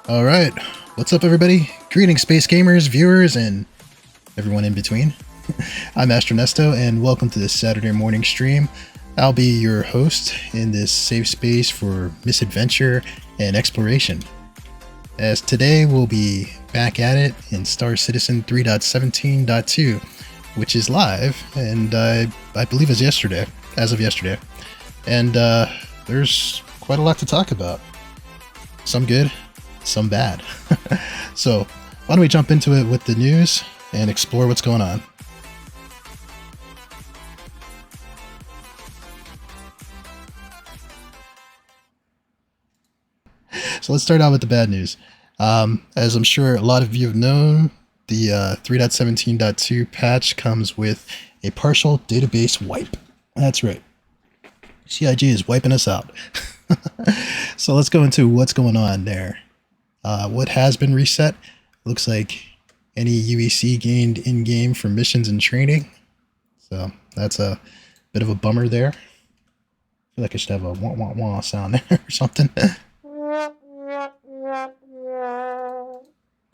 All right, what's up, everybody? Greetings, space gamers, viewers, and everyone in between. I'm Astronesto, and welcome to this Saturday morning stream. I'll be your host in this safe space for misadventure and exploration. As today we'll be back at it in Star Citizen 3.17.2, which is live, and I believe as of yesterday. And there's quite a lot to talk about. Some good, some bad. So why don't we jump into it with the news and explore what's going on. So let's start out with the bad news. As I'm sure a lot of you have known, the 3.17.2 patch comes with a partial database wipe. That's right. CIG is wiping us out. So let's go into what's going on there. What has been reset? Looks like any UEC gained in-game from missions and training. So that's a bit of a bummer there. I feel like I should have a wah wah wah sound there or something.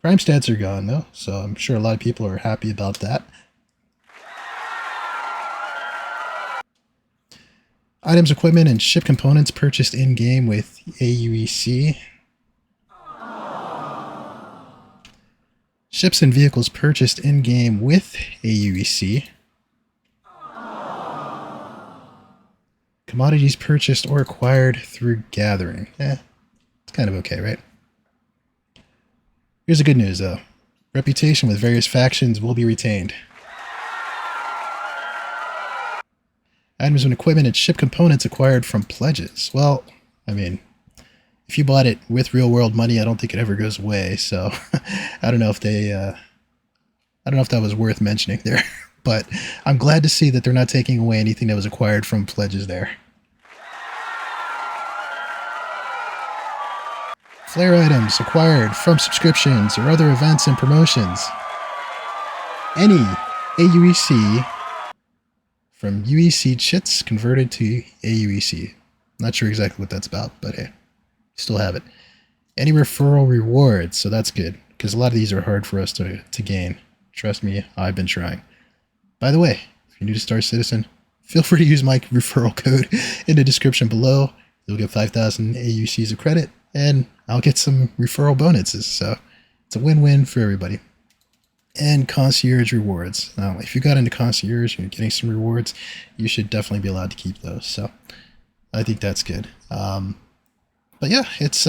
Crime stats are gone though, so I'm sure a lot of people are happy about that. Items, equipment, and ship components purchased in-game with AUEC. Ships and vehicles purchased in-game with AUEC. Commodities purchased or acquired through gathering. It's kind of okay, right? Here's the good news, though. Reputation with various factions will be retained. Items and equipment and ship components acquired from pledges. Well, I mean, if you bought it with real-world money, I don't think it ever goes away. So, I don't know if that was worth mentioning there. But I'm glad to see that they're not taking away anything that was acquired from pledges there. Flare items acquired from subscriptions or other events and promotions. Any AUEC from UEC chits converted to AUEC. Not sure exactly what that's about, but hey, still have it. Any referral rewards, so that's good, because a lot of these are hard for us to gain. Trust me, I've been trying. By the way, if you're new to Star Citizen, feel free to use my referral code in the description below. You'll get 5,000 AUCs of credit, and I'll get some referral bonuses, so it's a win-win for everybody. And concierge rewards. Now, if you got into concierge and you're getting some rewards, you should definitely be allowed to keep those, so I think that's good. But yeah, it's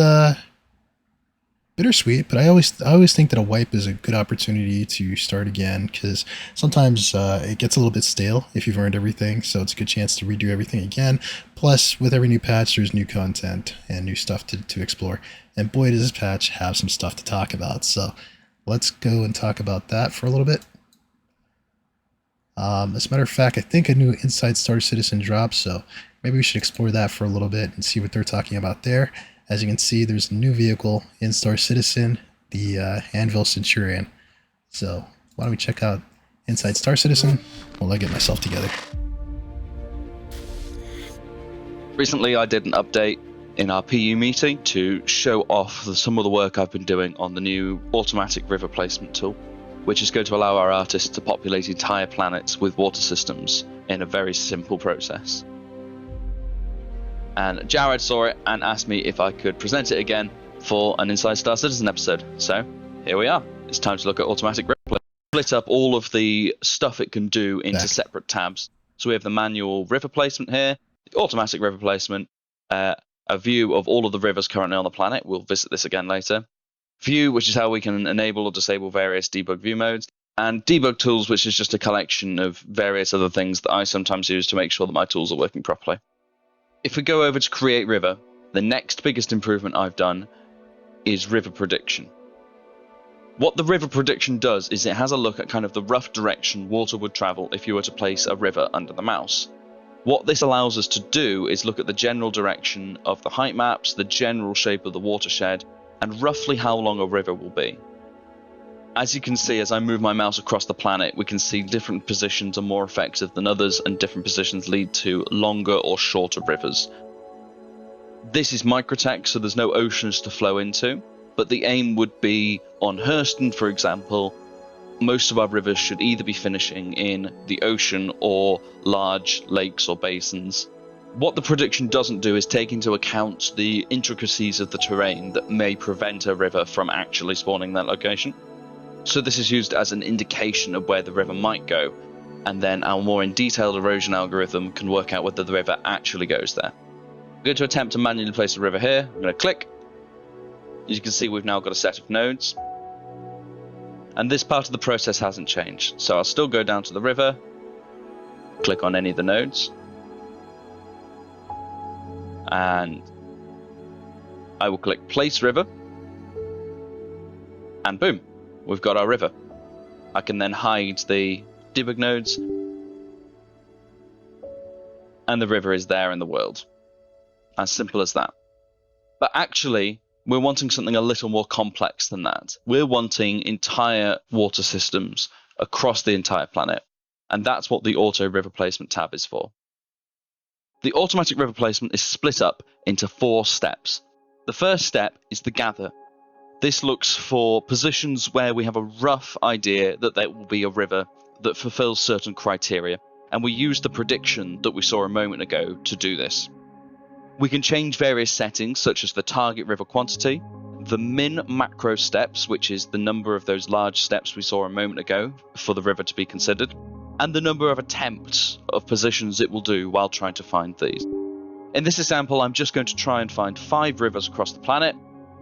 bittersweet, but I always think that a wipe is a good opportunity to start again, because sometimes it gets a little bit stale if you've earned everything, so it's a good chance to redo everything again. Plus, with every new patch, there's new content and new stuff to explore, and boy does this patch have some stuff to talk about, so let's go and talk about that for a little bit. As a matter of fact, I think a new Inside Star Citizen dropped, so maybe we should explore that for a little bit and see what they're talking about there. As you can see, there's a new vehicle in Star Citizen, the Anvil Centurion. So why don't we check out Inside Star Citizen while I get myself together. Recently I did an update in our PU meeting to show off some of the work I've been doing on the new automatic river placement tool, which is going to allow our artists to populate entire planets with water systems in a very simple process. And Jared saw it and asked me if I could present it again for an Inside Star Citizen episode. So here we are. It's time to look at automatic river placement. Split up all of the stuff it can do into separate tabs. So we have the manual river placement here, the automatic river placement, a view of all of the rivers currently on the planet. We'll visit this again later. View, which is how we can enable or disable various debug view modes. And debug tools, which is just a collection of various other things that I sometimes use to make sure that my tools are working properly. If we go over to Create River, the next biggest improvement I've done is River Prediction. What the River Prediction does is it has a look at kind of the rough direction water would travel if you were to place a river under the mouse. What this allows us to do is look at the general direction of the height maps, the general shape of the watershed, and roughly how long a river will be. As you can see, as I move my mouse across the planet, we can see different positions are more effective than others, and different positions lead to longer or shorter rivers. This is microtext, so there's no oceans to flow into. but the aim would be on Hurston, for example, most of our rivers should either be finishing in the ocean or large lakes or basins. What the prediction doesn't do is take into account the intricacies of the terrain that may prevent a river from actually spawning that location. So this is used as an indication of where the river might go, and then our more in detailed erosion algorithm can work out whether the river actually goes there. I'm going to attempt to manually place a river here. I'm going to click. As you can see, we've now got a set of nodes. And this part of the process hasn't changed. So I'll still go down to the river, click on any of the nodes, and I will click place river, and boom, we've got our river. I can then hide the debug nodes, and the river is there in the world. As simple as that. But actually, we're wanting something a little more complex than that. We're wanting entire water systems across the entire planet, and that's what the Auto River Placement tab is for. The automatic river placement is split up into 4 steps. The first step is the gather. This looks for positions where we have a rough idea that there will be a river that fulfills certain criteria, and we use the prediction that we saw a moment ago to do this. We can change various settings such as the target river quantity, the min macro steps, which is the number of those large steps we saw a moment ago for the river to be considered, and the number of attempts of positions it will do while trying to find these. In this example, I'm just going to try and find 5 rivers across the planet,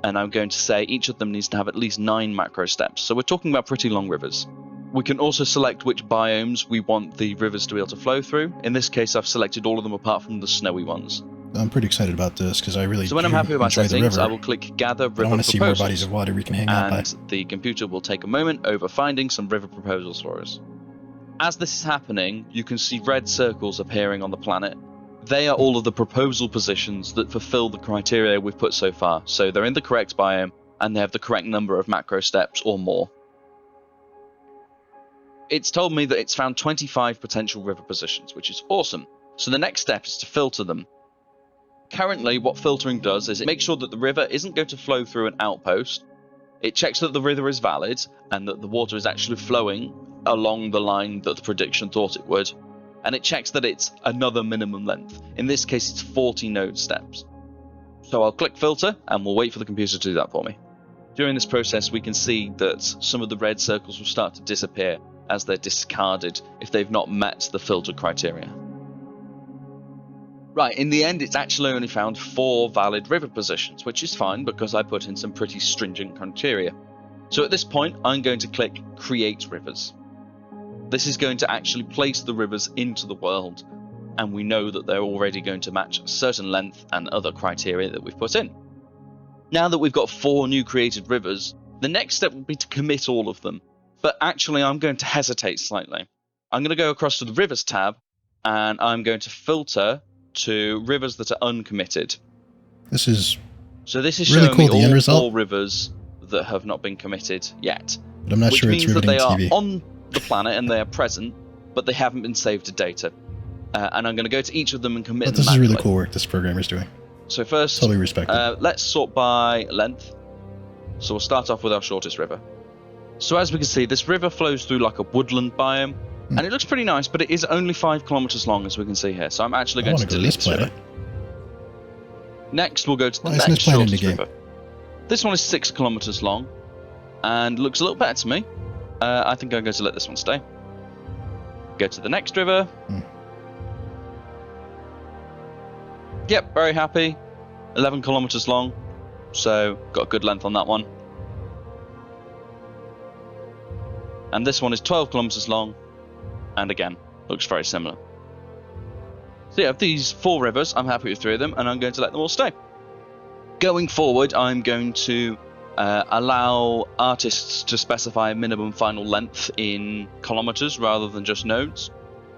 and I'm going to say each of them needs to have at least 9 macro steps, so we're talking about pretty long rivers. We can also select which biomes we want the rivers to be able to flow through. In this case, I've selected all of them apart from the snowy ones. I'm pretty excited about this because I really So when I'm happy with my settings, I will click Gather River I want to see Proposals, more bodies of water we can hang out by. and the computer will take a moment over finding some river proposals for us. As this is happening, you can see red circles appearing on the planet. They are all of the proposal positions that fulfill the criteria we've put so far, so they're in the correct biome and they have the correct number of macro steps or more. It's told me that it's found 25 potential river positions, which is awesome. So the next step is to filter them. Currently, what filtering does is it makes sure that the river isn't going to flow through an outpost. It checks that the river is valid and that the water is actually flowing along the line that the prediction thought it would. And it checks that it's another minimum length. In this case, it's 40 node steps. So I'll click filter and we'll wait for the computer to do that for me. During this process, we can see that some of the red circles will start to disappear as they're discarded if they've not met the filter criteria. Right, in the end, it's actually only found 4 valid river positions, which is fine because I put in some pretty stringent criteria. So at this point, I'm going to click Create Rivers. This is going to actually place the rivers into the world, and we know that they're already going to match a certain length and other criteria that we've put in. Now that we've got 4 new created rivers, the next step will be to commit all of them. But actually, I'm going to hesitate slightly. I'm going to go across to the Rivers tab, and I'm going to filter to rivers that are uncommitted. This is really showing cool, me the all end 4 rivers that have not been committed yet. But I'm not sure it's riveting which means that TV. they are on the planet and they are present, but they haven't been saved to data. And I'm going to go to each of them and commit them This is manually. really cool work this programmer's doing. So first, Totally respect it. let's sort by length. So we'll start off with our shortest river. So as we can see, this river flows through like a woodland biome, and it looks pretty nice, but it is only 5 kilometers long, as we can see here. So I'm actually going to delete this river. Next, we'll go to the next shortest river. This one is 6 kilometers long, and looks a little better to me. I think I'm going to let this one stay. Go to the next river. Yep, very happy. 11 kilometers long, so got a good length on that one. And this one is 12 kilometers long, and again, looks very similar. So yeah, of these 4 rivers, I'm happy with 3 of them, and I'm going to let them all stay. Going forward, I'm going to allow artists to specify a minimum final length in kilometers rather than just nodes.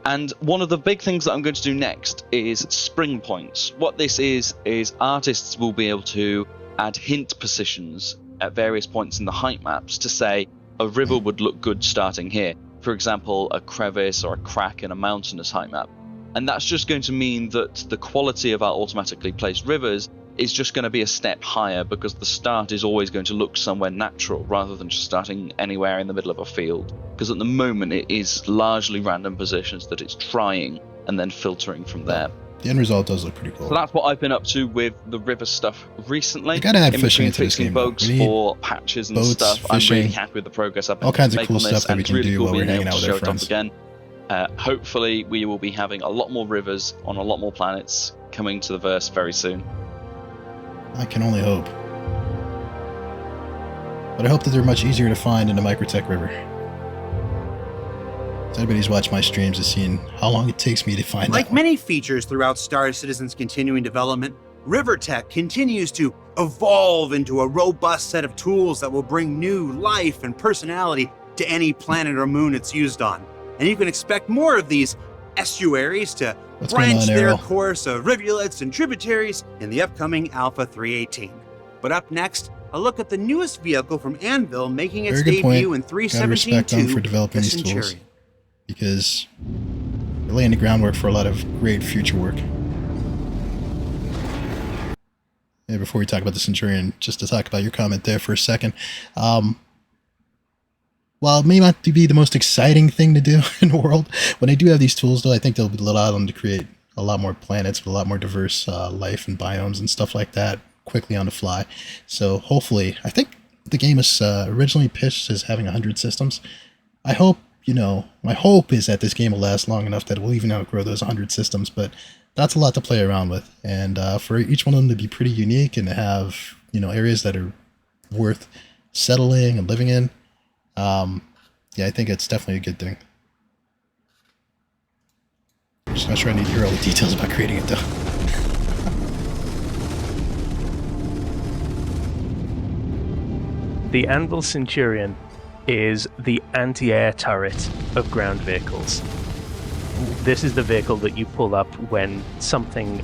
And one of the big things that I'm going to do next is spring points. What this is artists will be able to add hint positions at various points in the height maps to say a river would look good starting here. For example, a crevice or a crack in a mountainous height map. And that's just going to mean that the quality of our automatically placed rivers is just going to be a step higher, because the start is always going to look somewhere natural rather than just starting anywhere in the middle of a field. Because at the moment it is largely random positions that it's trying and then filtering from there. The end result does look pretty cool. So that's what I've been up to with the river stuff recently. You gotta add in fishing between into this fixing game. bugs for patches and boats, stuff. fishing, I'm really happy with the progress I've been all kinds of making cool on this, stuff that and we it's can really do cool while we're being hanging able out to with show our it off friends. again. Hopefully we will be having a lot more rivers on a lot more planets coming to the verse very soon. I can only hope. But I hope that they're much easier to find in the Microtech River. So anybody's watched my streams has seen how long it takes me to find Like that one. many features throughout Star Citizen's continuing development, RiverTech continues to evolve into a robust set of tools that will bring new life and personality to any planet or moon it's used on. And you can expect more of these estuaries to What's going branch on, their Errol? course of rivulets and tributaries in the upcoming Alpha 318. But up next, a look at the newest vehicle from Anvil making its Very good point. debut in Gotta respect them 317.2, for developing the these tools, Centurion. because they're laying the groundwork for a lot of great future work. Yeah, before we talk about the Centurion, just to talk about your comment there for a second. While it may not be the most exciting thing to do in the world, when they do have these tools, though, I think they'll allow them to create a lot more planets with a lot more diverse life and biomes and stuff like that quickly on the fly. So hopefully, I think the game was originally pitched as having 100 systems. I hope, my hope is that this game will last long enough that it will even outgrow those 100 systems, but that's a lot to play around with. And for each one of them to be pretty unique and to have, areas that are worth settling and living in, yeah, I think it's definitely a good thing. I'm just not sure I need to hear all the details about creating it, though. The Anvil Centurion is the anti-air turret of ground vehicles. This is the vehicle that you pull up when something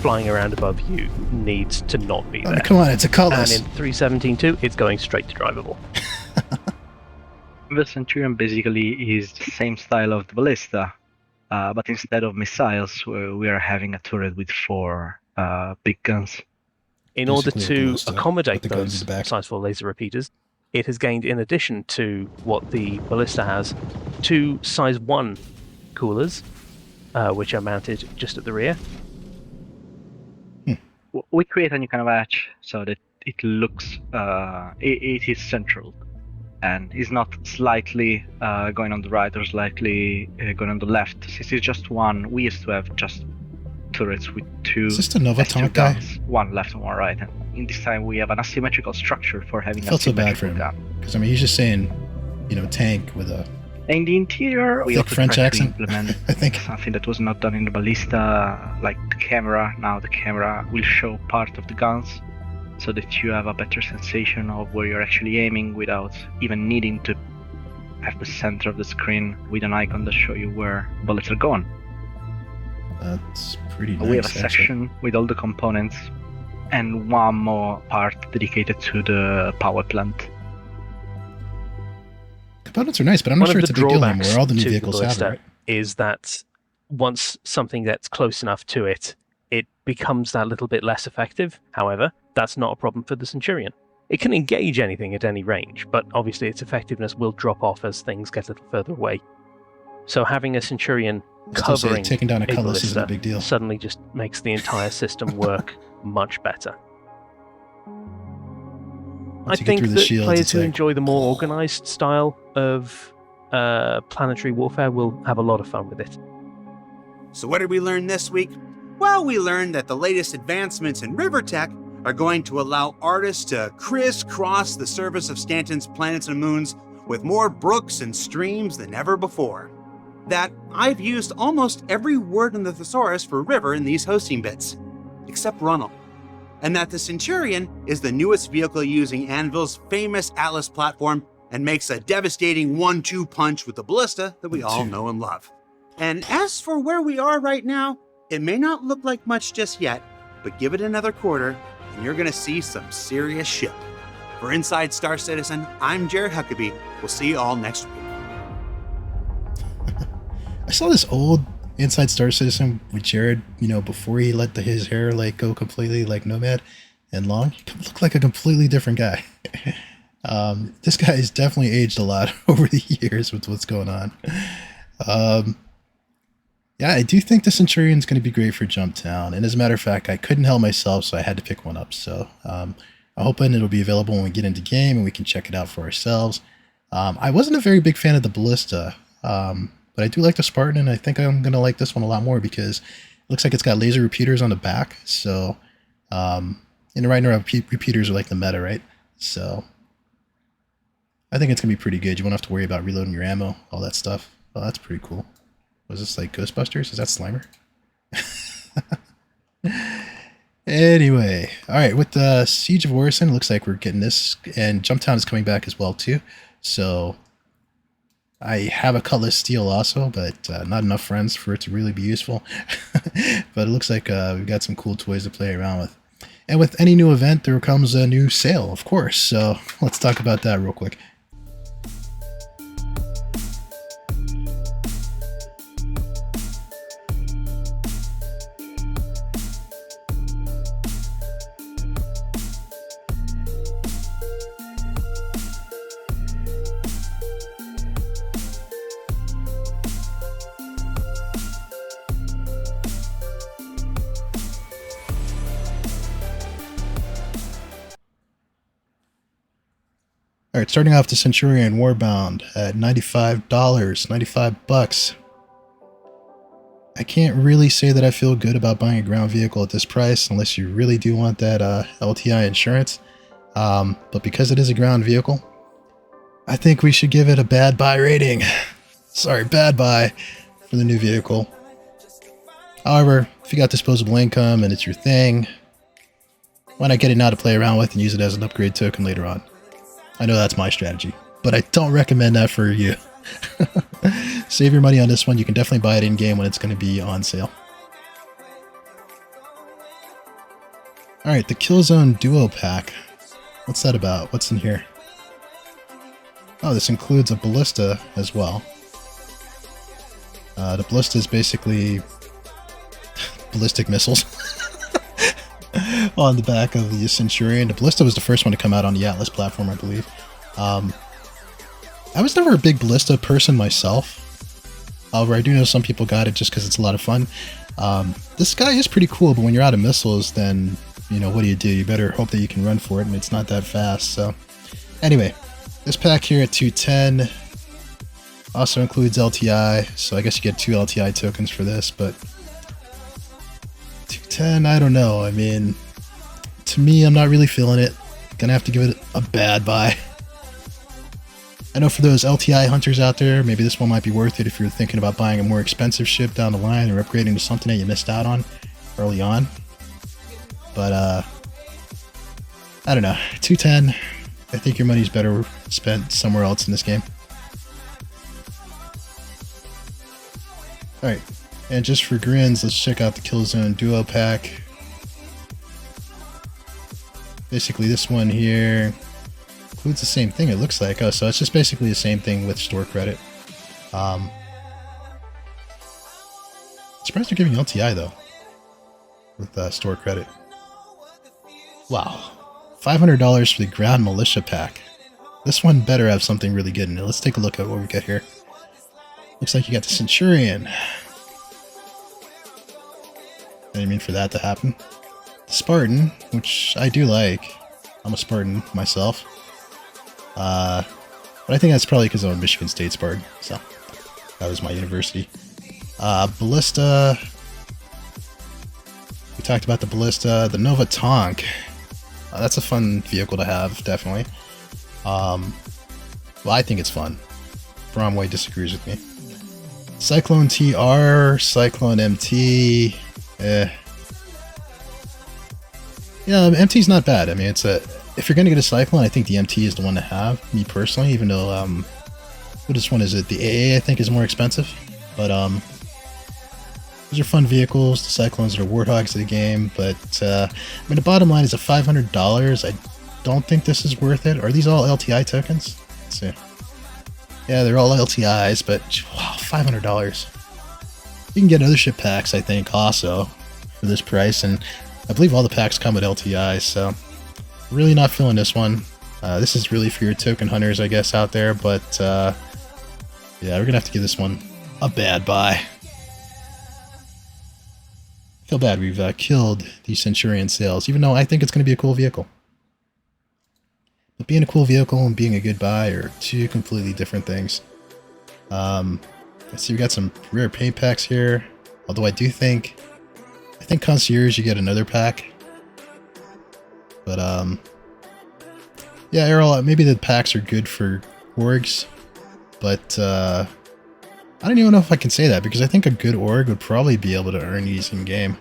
flying around above you needs to not be there. Come on, it's a cutlass. And in 317.2, it's going straight to drivable. The Centurion basically is the same style of the Ballista, but instead of missiles, we are having a turret with 4 big guns. In order Basically a to Ballista, accommodate with the guns in those the back. size 4 laser repeaters, it has gained, in addition to what the Ballista has, 2 size 1 coolers, which are mounted just at the rear. We create a new kind of hatch so that it looks, it is central, and is not slightly going on the right or slightly going on the left. Since it's just one, we used to have just turrets with 2 Is this the Nova S2 Atomic guy? guns, one left and one right. And in this time, we have an asymmetrical structure for having I a felt so bad for symmetrical him. gun. Because, he's just saying, tank with a... In the interior, we Thick also French tried accent, to implement I think. something that was not done in the Ballista, like the camera. Now the camera will show part of the guns, so that you have a better sensation of where you're actually aiming without even needing to have the center of the screen with an icon that show you where bullets are going. That's pretty nice, We have a actually. section with all the components, and one more part dedicated to the power plant. Components are nice, but I'm not One sure of it's the a big deal drawbacks anymore. All the new to the vehicles have it, Ballista right? is that once something gets close enough to it, it becomes that little bit less effective. However, that's not a problem for the Centurion. It can engage anything at any range, but obviously its effectiveness will drop off as things get a little further away. So having a Centurion Still say covering taking down a a cutlass isn't a Ballista big deal. suddenly just makes the entire system work much better. I Once you get think through the that shields, players it's who like, enjoy the more organized style of planetary warfare will have a lot of fun with it. So what did we learn this week? Well, we learned that the latest advancements in river tech are going to allow artists to crisscross the surface of Stanton's planets and moons with more brooks and streams than ever before. That I've used almost every word in the thesaurus for river in these hosting bits, except runnel. And that the Centurion is the newest vehicle using Anvil's famous Atlas platform and makes a devastating 1-2 punch with the Ballista that we all know and love. And as for where we are right now, it may not look like much just yet, but give it another quarter and you're gonna see some serious ship. For Inside Star Citizen, I'm Jared Huckabee. We'll see you all next week. I saw this old Inside Star Citizen with Jared, you know, before he let his hair like go completely like nomad and long, he looked like a completely different guy. This guy has definitely aged a lot over the years with what's going on. Yeah, I do think the Centurion's going to be great for Jumptown. And as a matter of fact, I couldn't help myself, so I had to pick one up. So I'm hoping it'll be available when we get into game and we can check it out for ourselves. I wasn't a very big fan of the Ballista, but I do like the Spartan, and I think I'm going to like this one a lot more because it looks like it's got laser repeaters on the back. So, and right now, repeaters are like the meta, right? So I think it's going to be pretty good. You won't have to worry about reloading your ammo, all that stuff. Oh, that's pretty cool. Was this like Ghostbusters? Is that Slimer? Anyway, all right, with the Siege of Orison, looks like we're getting this, and Jumptown is coming back as well too. So I have a Cutlass Steel also, but not enough friends for it to really be useful. But it looks like we've got some cool toys to play around with. And with any new event, there comes a new sale, of course. So let's talk about that real quick. All right, starting off the Centurion Warbound at $95, 95 bucks. I can't really say that I feel good about buying a ground vehicle at this price unless you really do want that LTI insurance. But because it is a ground vehicle, I think we should give it a bad buy rating. Sorry, bad buy for the new vehicle. However, if you got disposable income and it's your thing, why not get it now to play around with and use it as an upgrade token later on? I know that's my strategy, but I don't recommend that for you. Save your money on this one. You can definitely buy it in-game when it's going to be on sale. Alright, the Killzone Duo Pack. What's that about? What's in here? Oh, this includes a Ballista as well. The Ballista is basically ballistic missiles on the back of the Centurion. The Ballista was the first one to come out on the Atlas platform, I believe. I was never a big Ballista person myself. However, I do know some people got it just because it's a lot of fun. This guy is pretty cool, but when you're out of missiles, then, you know, what do? You better hope that you can run for it, and it's not that fast. So, anyway, this pack here at 210 also includes LTI, so I guess you get 2 LTI tokens for this, but 210, I don't know. I mean, to me, I'm not really feeling it. Gonna have to give it a bad buy. I know for those LTI hunters out there, maybe this one might be worth it if you're thinking about buying a more expensive ship down the line or upgrading to something that you missed out on early on. But, I don't know. 210, I think your money's better spent somewhere else in this game. Alright, and just for grins, let's check out the Killzone Duo Pack. Basically, this one here includes the same thing, it looks like. Oh, so it's just basically the same thing with store credit. Surprised they're giving LTI, though, with store credit. Wow. $500 for the Ground Militia Pack. This one better have something really good in it. Let's take a look at what we got here. Looks like you got the Centurion. I didn't mean for that to happen. The Spartan, which I do like. I'm a Spartan myself. But I think that's probably because I'm a Michigan State Spartan. So, that was my university. Ballista. We talked about the Ballista. The Nova Tonk. That's a fun vehicle to have, definitely. Well, I think it's fun. Brangwy disagrees with me. Cyclone TR, Cyclone MT, Yeah, MT's not bad. I mean, it's a... If you're gonna get a Cyclone, I think the MT is the one to have, me personally, even though, what one is it? The AA, I think, is more expensive. But, those are fun vehicles. The Cyclones are Warthogs of the game, but, I mean, the bottom line is at $500, I don't think this is worth it. Are these all LTI tokens? Let's see. Yeah, they're all LTIs, but wow, $500. You can get other ship packs, I think, also for this price, and I believe all the packs come with LTI, so really not feeling this one. This is really for your token hunters, I guess, out there, but yeah, we're gonna have to give this one a bad buy. Feel bad we've killed the Centurion sails, even though I think it's gonna be a cool vehicle. But being a cool vehicle and being a good buy are two completely different things. Let's see, we got some rare paint packs here. Although I think Concierge you get another pack. But yeah, Errol, maybe the packs are good for orgs, but I don't even know if I can say that, because I think a good org would probably be able to earn these in game.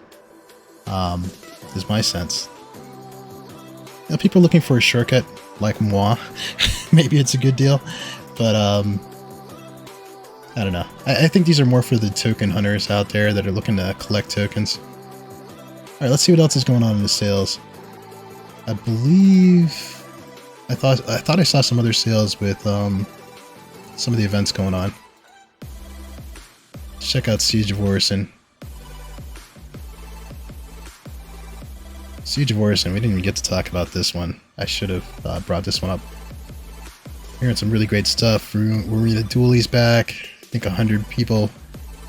Is my sense. You know, people looking for a shortcut like moi, maybe it's a good deal, but I don't know. I think these are more for the token hunters out there that are looking to collect tokens. Alright, let's see what else is going on in the sales. I believe I thought I saw some other sales with some of the events going on. Let's check out Siege of Orison. Siege of Orison, we didn't even get to talk about this one. I should have brought this one up. Hearing some really great stuff. Marina Dooley's back. I think 100 people.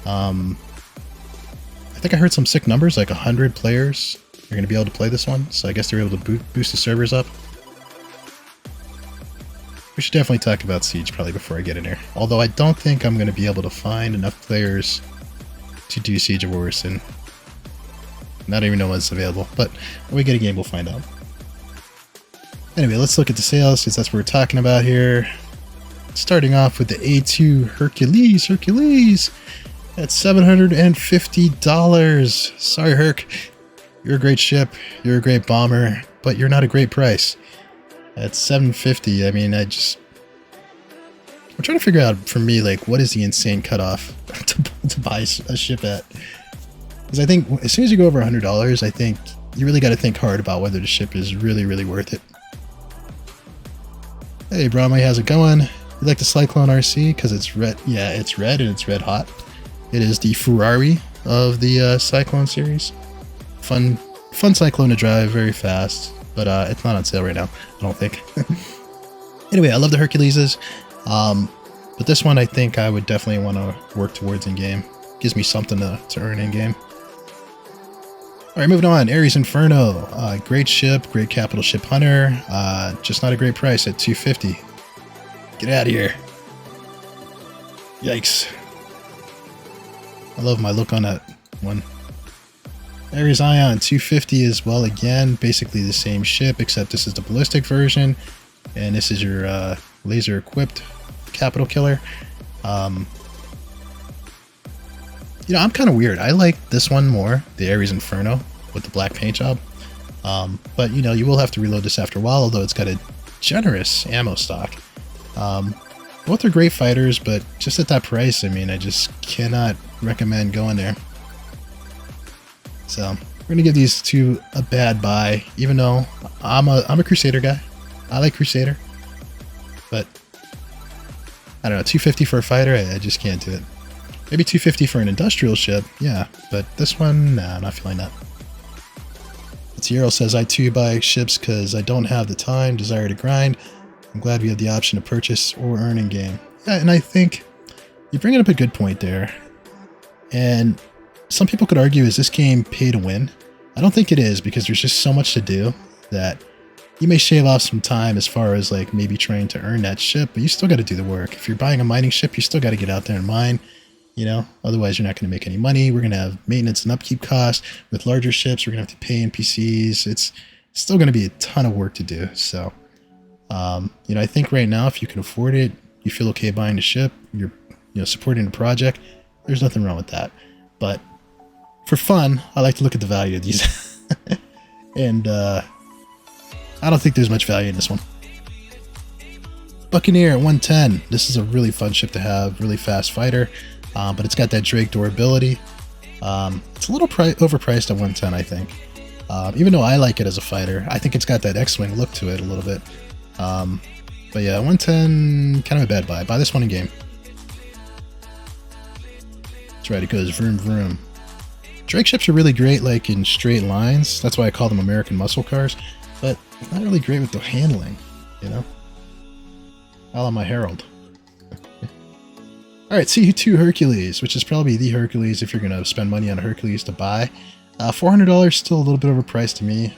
I think I heard some sick numbers, like 100 players are going to be able to play this one. So I guess they're able to boost the servers up. We should definitely talk about Siege probably before I get in here. Although I don't think I'm going to be able to find enough players to do Siege of Orison. Not even know what's available, but when we get a game, we'll find out. Anyway, let's look at the sales, since that's what we're talking about here. Starting off with the A2 Hercules at $750. Sorry, Herc. You're a great ship, you're a great bomber, but you're not a great price. At $750, I mean, I'm trying to figure out, for me, like, what is the insane cutoff to buy a ship at? Because I think as soon as you go over $100, I think you really got to think hard about whether the ship is really, really worth it. Hey, Brangwy, how's it going? You like the Cyclone RC because it's red? Yeah, it's red and it's red hot. It is the Ferrari of the Cyclone series. Fun Cyclone to drive, very fast, but it's not on sale right now, I don't think. Anyway, I love the Herculeses, but this one I think I would definitely want to work towards in game. Gives me something to earn in game. Alright, moving on. Ares Inferno. Great ship, great capital ship hunter. Just not a great price at $250. Get out of here. Yikes. I love my look on that one. Ares Ion, $250 as well. Again, basically the same ship, except this is the ballistic version. And this is your laser equipped capital killer. You know, I'm kind of weird. I like this one more, the Ares Inferno, with the black paint job. But, you know, you will have to reload this after a while, although it's got a generous ammo stock. Both are great fighters, but just at that price, I mean, I just cannot recommend going there. So, we're going to give these two a bad buy, even though I'm a Crusader guy. I like Crusader. But, I don't know, $250 for a fighter, I just can't do it. Maybe $250 for an industrial ship, yeah, but this one, nah, I'm not feeling that. Zero says, I too buy ships because I don't have the time, desire to grind. I'm glad we have the option to purchase or earn in game. Yeah, and I think you're bringing up a good point there. And some people could argue, is this game pay to win? I don't think it is, because there's just so much to do that you may shave off some time as far as like maybe trying to earn that ship, but you still got to do the work. If you're buying a mining ship, you still got to get out there and mine. You know, otherwise you're not going to make any money. We're going to have maintenance and upkeep costs. With larger ships, we're going to have to pay NPCs. It's still going to be a ton of work to do. So, you know, I think right now, if you can afford it, you feel okay buying a ship, you're, you know, supporting the project, there's nothing wrong with that. But for fun, I like to look at the value of these. And I don't think there's much value in this one. Buccaneer at 110. This is a really fun ship to have, really fast fighter. But it's got that Drake durability. It's a little overpriced at 110, I think. Even though I like it as a fighter, I think it's got that X-Wing look to it a little bit. But yeah, 110, kind of a bad buy. Buy this one in game. That's right, it goes vroom vroom. Drake ships are really great like in straight lines. That's why I call them American muscle cars. But not really great with the handling, you know? I love my Herald. Alright, CU2 Hercules, which is probably the Hercules if you're going to spend money on a Hercules to buy. $400 still a little bit overpriced to me,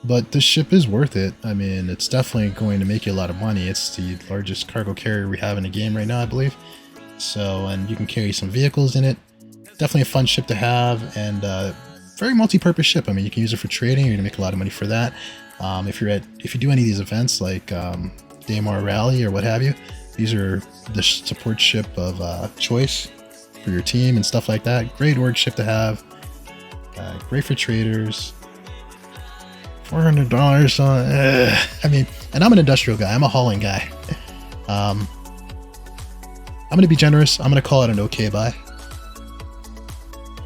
but this ship is worth it. I mean, it's definitely going to make you a lot of money. It's the largest cargo carrier we have in the game right now, I believe. So, and you can carry some vehicles in it. Definitely a fun ship to have, and very multi-purpose ship. I mean, you can use it for trading. You're going to make a lot of money for that. If you do any of these events like Daymar Rally or what have you, these are the support ship of choice for your team and stuff like that. Great org ship to have. Great for traders. $400 on. I mean, and I'm an industrial guy. I'm a hauling guy. I'm going to be generous. I'm going to call it an okay buy.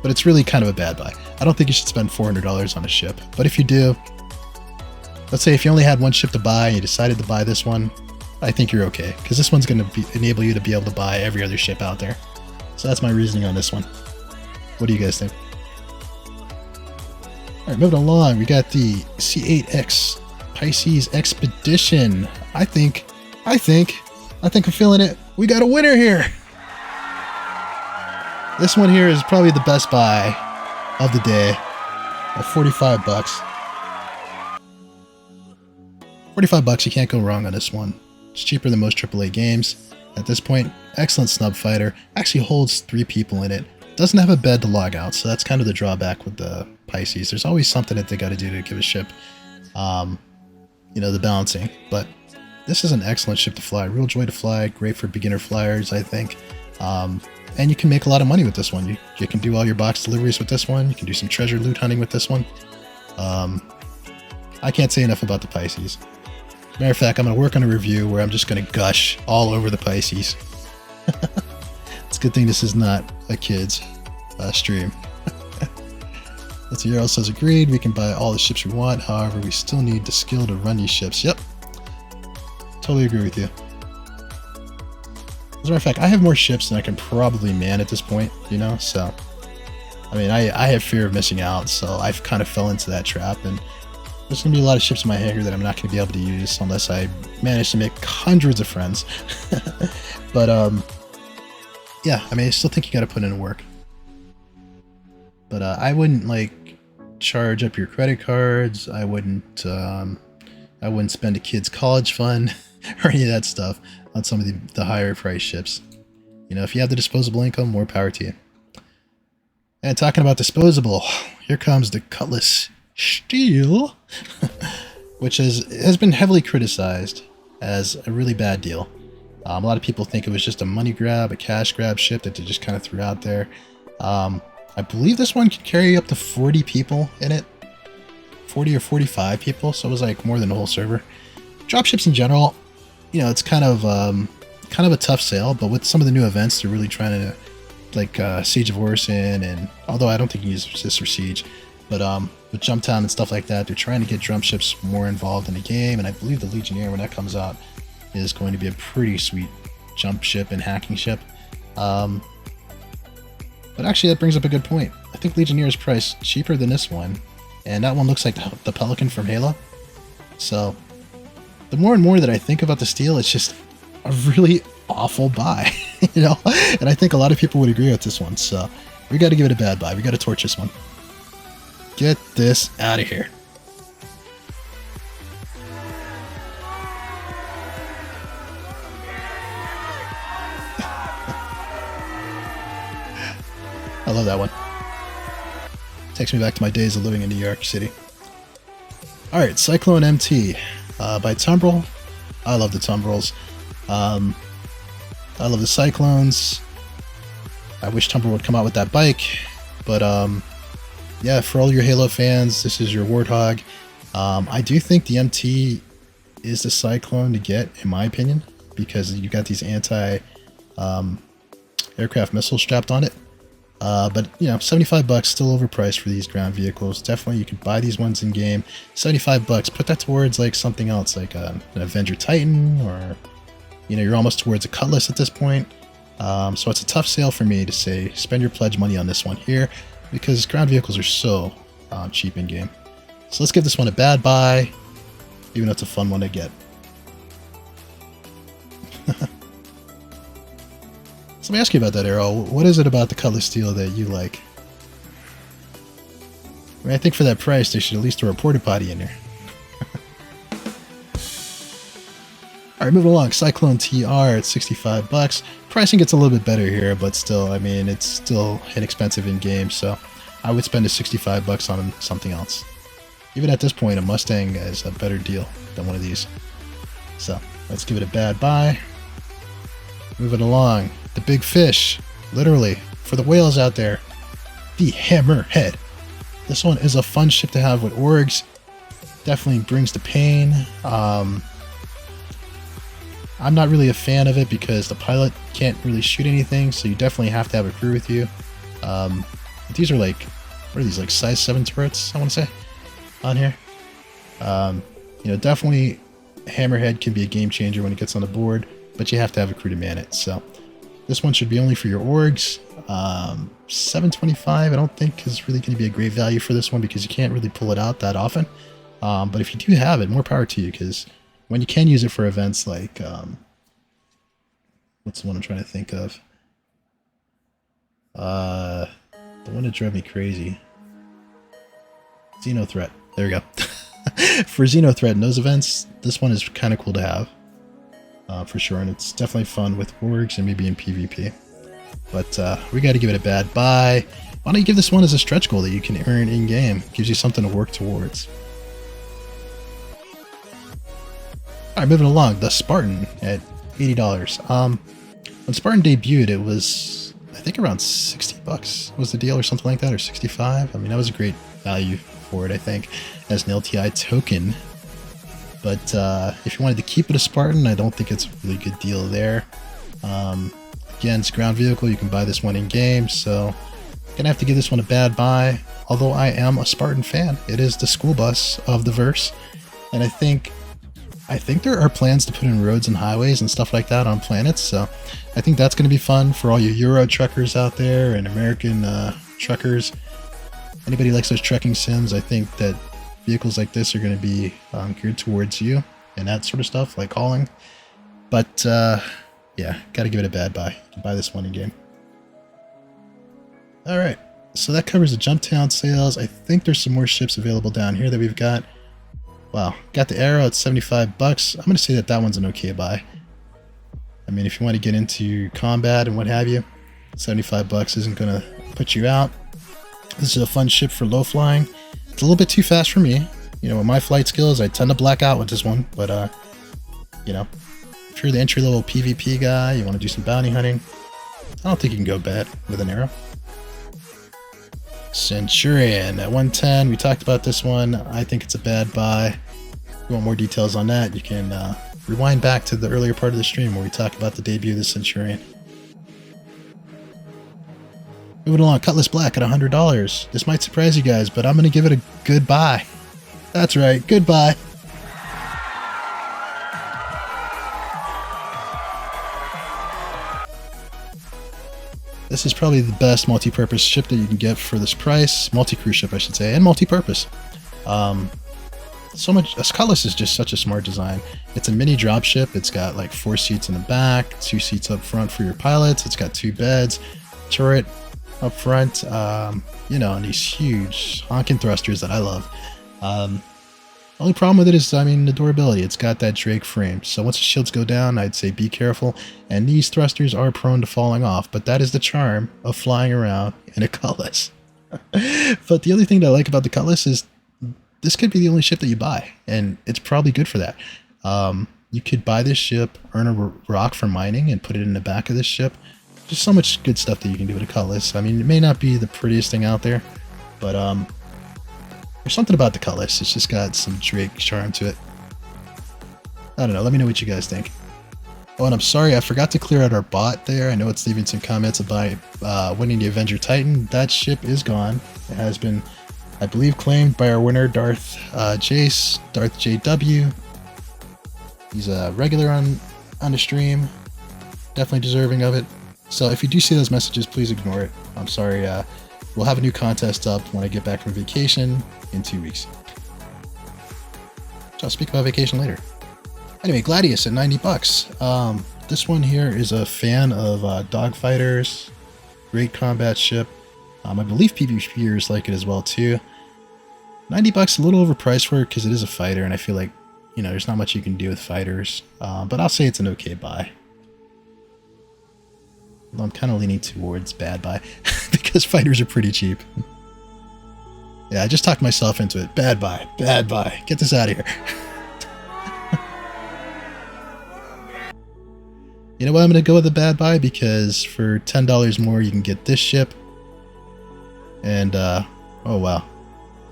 But it's really kind of a bad buy. I don't think you should spend $400 on a ship. But if you do, let's say if you only had one ship to buy and you decided to buy this one, I think you're okay. Because this one's going to enable you to be able to buy every other ship out there. So that's my reasoning on this one. What do you guys think? Alright, moving along, we got the C8X Pisces Expedition. I think I'm feeling it. We got a winner here. This one here is probably the best buy of the day at 45 bucks. 45 bucks, you can't go wrong on this one. It's cheaper than most AAA games. At this point, excellent snub fighter. Actually holds 3 people in it. Doesn't have a bed to log out, so that's kind of the drawback with the Pisces. There's always something that they got to do to give a ship, you know, the balancing. But this is an excellent ship to fly. Real joy to fly. Great for beginner flyers, I think. And you can make a lot of money with this one. You can do all your box deliveries with this one. You can do some treasure loot hunting with this one. I can't say enough about the Pisces. Matter of fact, I'm going to work on a review where I'm just going to gush all over the Pisces. It's a good thing this is not a kid's stream. Let's see, Earl says, agreed, we can buy all the ships we want, however, we still need the skill to run these ships. Yep. Totally agree with you. As a matter of fact, I have more ships than I can probably man at this point, you know, so... I mean, I have fear of missing out, so I've kind of fell into that trap, and there's going to be a lot of ships in my hangar that I'm not going to be able to use unless I manage to make hundreds of friends. But, yeah, I mean, I still think you got to put in work. But I wouldn't, like, charge up your credit cards. I wouldn't spend a kid's college fund or any of that stuff on some of the higher price ships. You know, if you have the disposable income, more power to you. And talking about disposable, here comes the Cutlass Steel, which has been heavily criticized as a really bad deal. A lot of people think it was just a money grab, a cash grab ship that they just kind of threw out there. I believe this one could carry up to 40 people in it. 40 or 45 people, so it was like more than the whole server. Dropships in general, you know, it's kind of a tough sale, but with some of the new events, they're really trying to, like Siege of Orison, and although I don't think you use this for Siege, but with Jumptown and stuff like that, they're trying to get dropships more involved in the game, and I believe the Legionnaire, when that comes out, is going to be a pretty sweet jump ship and hacking ship. But actually, that brings up a good point. I think Legionnaire is priced cheaper than this one, and that one looks like the Pelican from Halo. So, the more and more that I think about the Steel, it's just a really awful buy, you know? And I think a lot of people would agree with this one, so we got to give it a bad buy. We got to torch this one. Get this out of here. I love that one. Takes me back to my days of living in New York City. Alright, Cyclone MT by Tumbrel. I love the Tumbrels. I love the Cyclones. I wish Tumbrel would come out with that bike. But yeah, for all your Halo fans, this is your Warthog. I do think the MT is the Cyclone to get, in my opinion, because you got these anti-aircraft missiles strapped on it. But, you know, 75 bucks, still overpriced for these ground vehicles. Definitely, you can buy these ones in game. 75 bucks, put that towards, like, something else, like an Avenger Titan, or, you know, you're almost towards a Cutlass at this point. So it's a tough sale for me to say spend your pledge money on this one here, because ground vehicles are so cheap in game. So let's give this one a bad buy, even though it's a fun one to get. So let me ask you about that, Arrow. What is it about the Cutlass Steel that you like? I mean, I think for that price, they should at least throw a porta potty in there. Alright, moving along. Cyclone TR at 65 bucks. Pricing gets a little bit better here, but still, I mean, it's still inexpensive in game, so I would spend a 65 bucks on something else. Even at this point, a Mustang is a better deal than one of these. So, let's give it a bad buy. Moving along. The big fish, literally, for the whales out there, the Hammerhead. This one is a fun ship to have with orgs. Definitely brings the pain. I'm not really a fan of it because the pilot can't really shoot anything, so you definitely have to have a crew with you. These are like, what are these, like size 7 turrets, I want to say, on here. You know, definitely Hammerhead can be a game changer when it gets on the board, but you have to have a crew to man it, so this one should be only for your orgs. 725 I don't think is really going to be a great value for this one because you can't really pull it out that often. But if you do have it, more power to you, because when you can use it for events like, what's the one I'm trying to think of? The one that drove me crazy. Xenothreat. There we go. For Xenothreat in those events, this one is kind of cool to have. For sure, and it's definitely fun with orgs and maybe in PvP. But we got to give it a bad buy. Why don't you give this one as a stretch goal that you can earn in-game? Gives you something to work towards. Alright, moving along. The Spartan at $80. When Spartan debuted, it was, I think, around 60 bucks was the deal or something like that, or 65. I mean, that was a great value for it, I think, as an LTI token. But if you wanted to keep it a Spartan, I don't think it's a really good deal there. Again, it's a ground vehicle. You can buy this one in game, so gonna have to give this one a bad buy. Although I am a Spartan fan, it is the school bus of the verse, and I think there are plans to put in roads and highways and stuff like that on planets. So I think that's gonna be fun for all you Euro truckers out there and American truckers. Anybody who likes those trekking sims, I think that vehicles like this are going to be geared towards you and that sort of stuff, like hauling. But yeah, got to give it a bad buy. You can buy this one in game. Alright, so that covers the Jumptown sales. I think there's some more ships available down here that we've got. Wow, got the Arrow at 75 bucks. I'm going to say that that one's an okay buy. I mean, if you want to get into combat and what have you, 75 bucks isn't going to put you out. This is a fun ship for low flying. It's a little bit too fast for me. You know, with my flight skills, I tend to black out with this one. But, you know, if you're the entry-level PvP guy, you want to do some bounty hunting, I don't think you can go bad with an Arrow. Centurion at 110. We talked about this one. I think it's a bad buy. If you want more details on that, you can rewind back to the earlier part of the stream where we talk about the debut of the Centurion. Moving along, Cutlass Black at $100. This might surprise you guys, but I'm going to give it a good buy. That's right, goodbye. This is probably the best multi-purpose ship that you can get for this price. Multi-crew ship, I should say, and multi-purpose. So much. Cutlass is just such a smart design. It's a mini dropship. It's got like 4 seats in the back, 2 seats up front for your pilots. It's got 2 beds, turret up front, you know, and these huge honking thrusters that I love. Only problem with it is, I mean, the durability. It's got that Drake frame, so once the shields go down, I'd say be careful, and these thrusters are prone to falling off, but that is the charm of flying around in a Cutlass. But the other thing that I like about the Cutlass is this could be the only ship that you buy, and it's probably good for that. You could buy this ship, earn a rock for mining, and put it in the back of this ship. Just so much good stuff that you can do with a Cutlass. I mean, it may not be the prettiest thing out there, but there's something about the Cutlass. It's just got some Drake charm to it. I don't know. Let me know what you guys think. Oh, and I'm sorry, I forgot to clear out our bot there. I know it's leaving some comments about winning the Avenger Titan. That ship is gone. It has been, I believe, claimed by our winner, Darth Jace, Darth JW. He's a regular on the stream. Definitely deserving of it. So if you do see those messages, please ignore it. I'm sorry. We'll have a new contest up when I get back from vacation in 2 weeks. So I'll speak about vacation later. Anyway, Gladius at 90 bucks. This one here is a fan of dogfighters, great combat ship. I believe PvPers like it as well too. 90 bucks, a little overpriced for it because it is a fighter, and I feel like, you know, there's not much you can do with fighters. But I'll say it's an okay buy. I'm kind of leaning towards bad buy because fighters are pretty cheap. Yeah, I just talked myself into it. Bad buy, bad buy. Get this out of here. You know what? I'm going to go with a bad buy because for $10 more, you can get this ship. And, oh wow.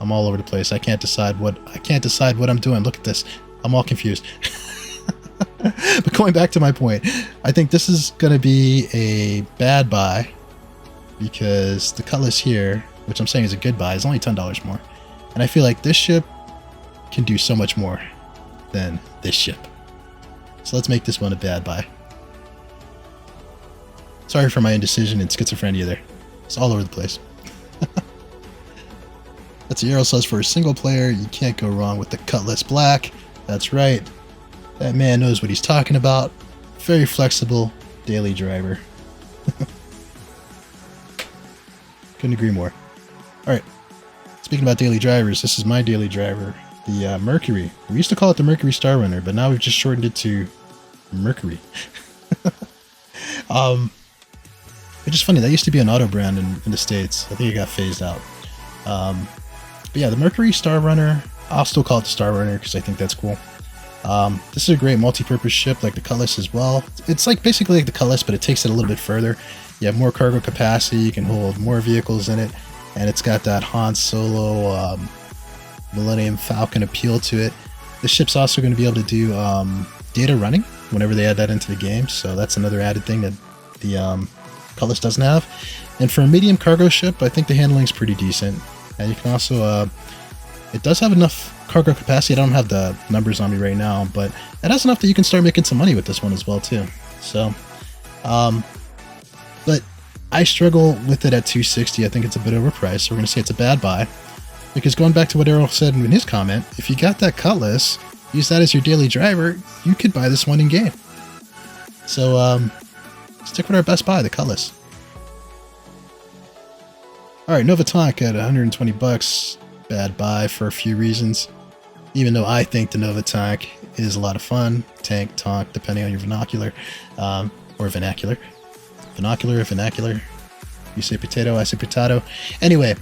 I'm all over the place. I can't decide what I'm doing. Look at this. I'm all confused. But going back to my point, I think this is going to be a bad buy because the Cutlass here, which I'm saying is a good buy, is only $10 more. And I feel like this ship can do so much more than this ship. So let's make this one a bad buy. Sorry for my indecision and schizophrenia there. It's all over the place. That's the arrow says for a single player, you can't go wrong with the Cutlass Black. That's right. That man knows what he's talking about. Very flexible daily driver. Couldn't agree more. Alright. Speaking about daily drivers, this is my daily driver. The Mercury. We used to call it the Mercury Star Runner, but now we've just shortened it to Mercury. Which is funny, that used to be an auto brand in the States. I think it got phased out. But yeah, the Mercury Star Runner, I'll still call it the Star Runner because I think that's cool. This is a great multi-purpose ship like the Cutlass as well. It's like basically like the Cutlass, but it takes it a little bit further. You have more cargo capacity, you can hold more vehicles in it, and it's got that Han Solo Millennium Falcon appeal to it. This ship's also going to be able to do data running whenever they add that into the game, so that's another added thing that the Cutlass doesn't have. And for a medium cargo ship, I think the handling's pretty decent. And you can also, it does have enough cargo capacity. I don't have the numbers on me right now, but it has enough that you can start making some money with this one as well too. So, but I struggle with it at $260. I think it's a bit overpriced, so we're going to say it's a bad buy. Because going back to what Errol said in his comment, if you got that Cutlass, use that as your daily driver, you could buy this one in game. So, stick with our best buy, the Cutlass. Alright, Nova Tank at 120 bucks. Bad buy for a few reasons. Even though I think the Nova Tank is a lot of fun. Tank, tonk, depending on your vernacular. Or vernacular. Vernacular, vernacular. You say potato, I say potato. Anyway,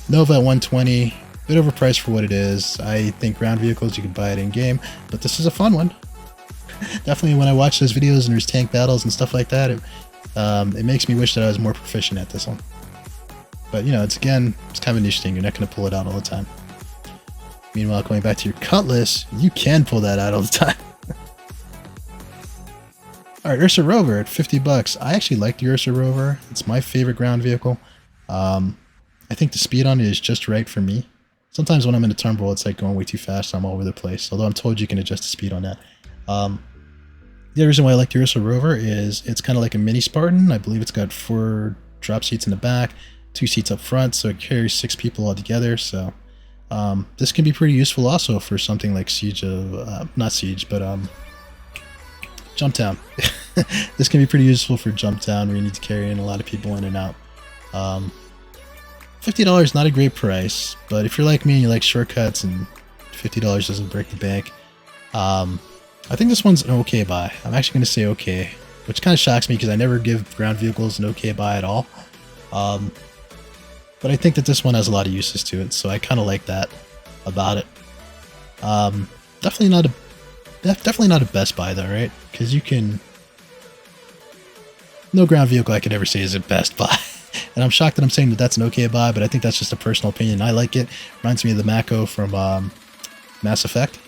Nova at 120. Bit overpriced for what it is. I think ground vehicles, you can buy it in game. But this is a fun one. Definitely when I watch those videos and there's tank battles and stuff like that, it makes me wish that I was more proficient at this one. But, you know, it's kind of a niche thing. You're not going to pull it out all the time. Meanwhile, going back to your Cutlass, you can pull that out all the time. Alright, Ursa Rover at 50 bucks. I actually like the Ursa Rover. It's my favorite ground vehicle. I think the speed on it is just right for me. Sometimes when I'm in a tumble, it's like going way too fast. I'm all over the place. Although I'm told you can adjust the speed on that. The other reason why I like the Ursa Rover is it's kind of like a mini Spartan. I believe it's got 4 drop seats in the back, 2 seats up front, so it carries 6 people all together. So this can be pretty useful also for something like Siege of, not Siege, but Jumptown. This can be pretty useful for Jumptown where you need to carry in a lot of people in and out. $50 is not a great price, but if you're like me and you like shortcuts and $50 doesn't break the bank, I think this one's an okay buy. I'm actually going to say okay, which kind of shocks me because I never give ground vehicles an okay buy at all. But I think that this one has a lot of uses to it, so I kind of like that about it. Definitely not a best buy though, right? Because you can... No ground vehicle I could ever say is a best buy. And I'm shocked that I'm saying that that's an okay buy, but I think that's just a personal opinion. I like it. Reminds me of the Mako from Mass Effect.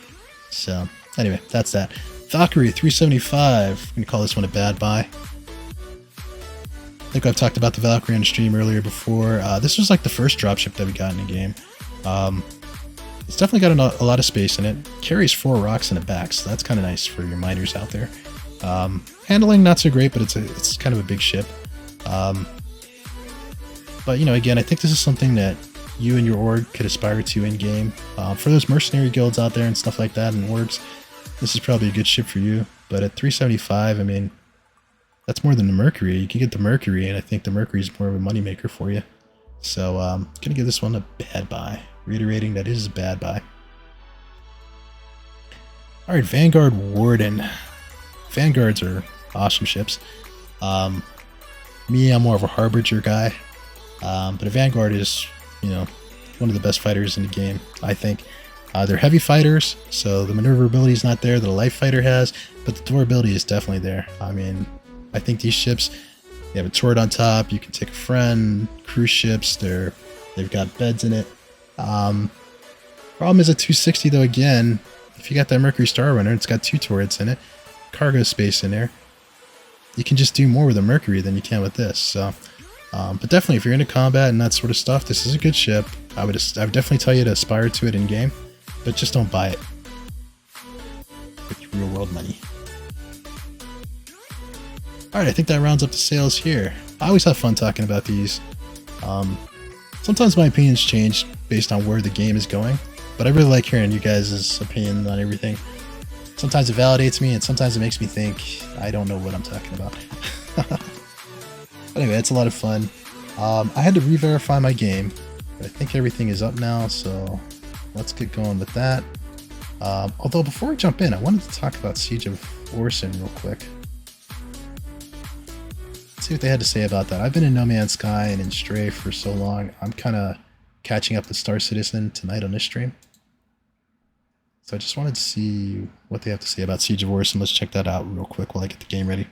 So, anyway, that's that. Valkyrie, 375. I'm going to call this one a bad buy. I think I've talked about the Valkyrie on stream earlier before. This was like the first dropship that we got in the game. It's definitely got a lot of space in it. Carries 4 rocks in the back, so that's kind of nice for your miners out there. Handling, not so great, but it's kind of a big ship. But, you know, again, I think this is something that you and your org could aspire to in-game. For those mercenary guilds out there and stuff like that and orgs, this is probably a good ship for you. But at 375, I mean, that's more than the Mercury. You can get the Mercury, and I think the Mercury is more of a moneymaker for you. So, I'm going to give this one a bad buy. Reiterating, that is a bad buy. Alright, Vanguard Warden. Vanguards are awesome ships. Me, I'm more of a Harbinger guy. But a Vanguard is, you know, one of the best fighters in the game, I think. They're heavy fighters, so the maneuverability is not there that a light fighter has, but the durability is definitely there. I mean, I think these ships, they have a turret on top, you can take a friend, cruise ships, they've got beds in it. Problem is at 260 though, again, if you got that Mercury Star Runner, it's got 2 turrets in it, cargo space in there. You can just do more with a Mercury than you can with this, so... but definitely, if you're into combat and that sort of stuff, this is a good ship. I would definitely tell you to aspire to it in game, but just don't buy it with real world money. All right, I think that rounds up the sales here. I always have fun talking about these. Sometimes my opinions change based on where the game is going, but I really like hearing you guys' opinion on everything. Sometimes it validates me, and sometimes it makes me think I don't know what I'm talking about. Anyway, it's a lot of fun. I had to re-verify my game, but I think everything is up now, so let's get going with that. Although before we jump in, I wanted to talk about Siege of Orison real quick. Let's see what they had to say about that. I've been in No Man's Sky and in Stray for so long, I'm kind of catching up with Star Citizen tonight on this stream. So I just wanted to see what they have to say about Siege of Orison. Let's check that out real quick while I get the game ready.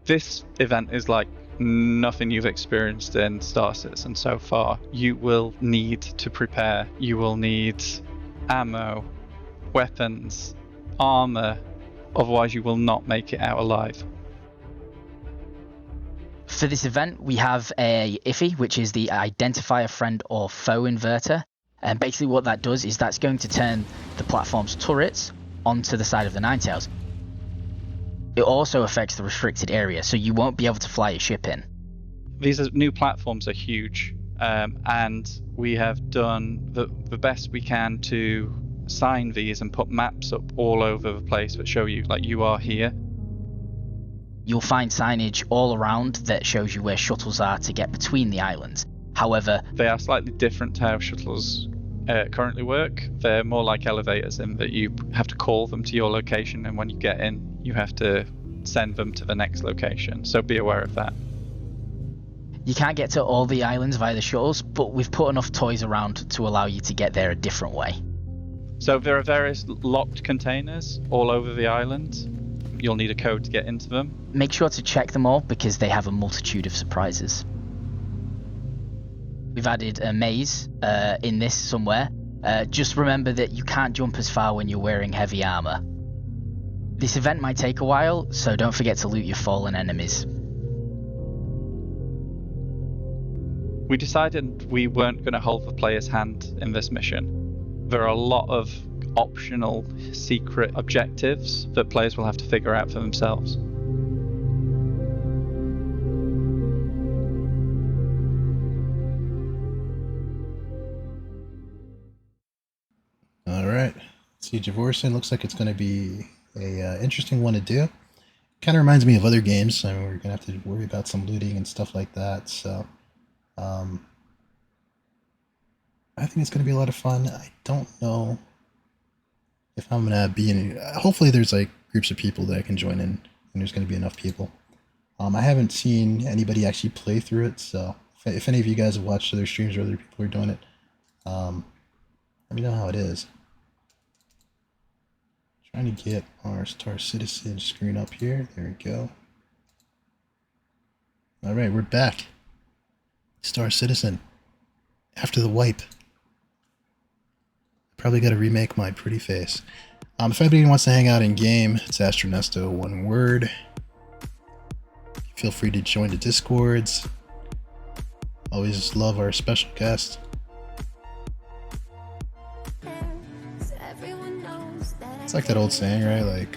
This event is like nothing you've experienced in Star Citizen so far. You will need to prepare. You will need ammo, weapons, armor. Otherwise, you will not make it out alive. For this event, we have a IFI, which is the Identifier Friend or Foe Inverter. And basically what that does is that's going to turn the platform's turrets onto the side of the Ninetales. It also affects the restricted area, so you won't be able to fly your ship in. These new platforms are huge, and we have done the best we can to sign these and put maps up all over the place that show you, like, you are here. You'll find signage all around that shows you where shuttles are to get between the islands. However, they are slightly different to how shuttles currently work. They're more like elevators in that you have to call them to your location, and when you get in, you have to send them to the next location. So be aware of that. You can't get to all the islands via the shuttles, but we've put enough toys around to allow you to get there a different way. So there are various locked containers all over the island. You'll need a code to get into them. Make sure to check them all because they have a multitude of surprises. We've added a maze in this somewhere. Just remember that you can't jump as far when you're wearing heavy armor. This event might take a while, so don't forget to loot your fallen enemies. We decided we weren't going to hold the player's hand in this mission. There are a lot of optional secret objectives that players will have to figure out for themselves. Alright, Siege of Orison looks like it's going to be a interesting one to do. Kind of reminds me of other games. I mean, we're going to have to worry about some looting and stuff like that, so I think it's going to be a lot of fun. I don't know if I'm going to be in... Hopefully there's like groups of people that I can join in, and there's going to be enough people. I haven't seen anybody actually play through it, so if any of you guys have watched other streams or other people are doing it, let me know how it is. Trying to get our Star Citizen screen up here. There we go. Alright, we're back. Star Citizen. After the wipe. Probably got to remake my pretty face. If anybody wants to hang out in game, it's Astronesto, one word. Feel free to join the Discords. Always love our special guest. It's like that old saying, right? Like,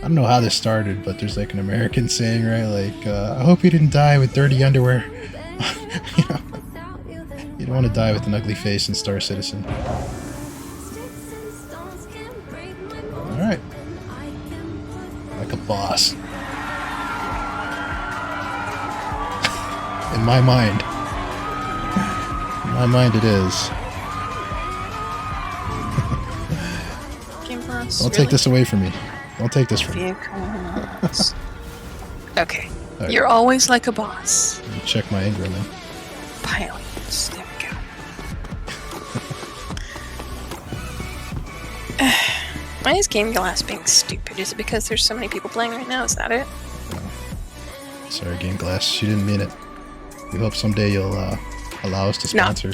don't know how this started, but there's like an American saying, right? Like, I hope you didn't die with dirty underwear. You know, you don't want to die with an ugly face in Star Citizen. Alright. Like a boss. In my mind. In my mind it is. Don't take this away from me. Don't take this from me. Okay. Right. You're always like a boss. Let me check my Ingram then. Pilots. There we go. Why is Game Glass being stupid? Is it because there's so many people playing right now? Is that it? Sorry, Game Glass. She didn't mean it. We hope someday you'll allow us to sponsor.